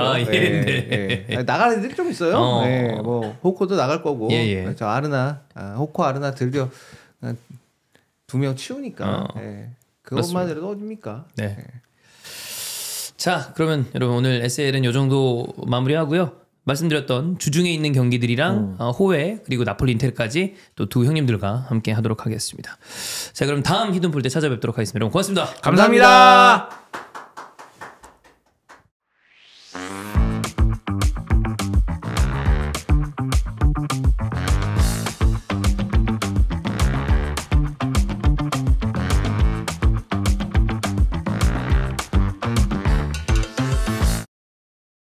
나가는 애들이 좀 있어요. 뭐 호코도 나갈 거고. 저 호코 아르나 드디어 2명 치우니까 그것만으로도 어딥니까? 네. 자, 그러면 여러분 오늘 SL은 이 정도 마무리하고요. 말씀드렸던 주중에 있는 경기들이랑 호회 그리고 나폴리 인테르까지 또 두 형님들과 함께 하도록 하겠습니다. 자, 그럼 다음 히든볼 때 찾아뵙도록 하겠습니다. 여러분 고맙습니다. 감사합니다.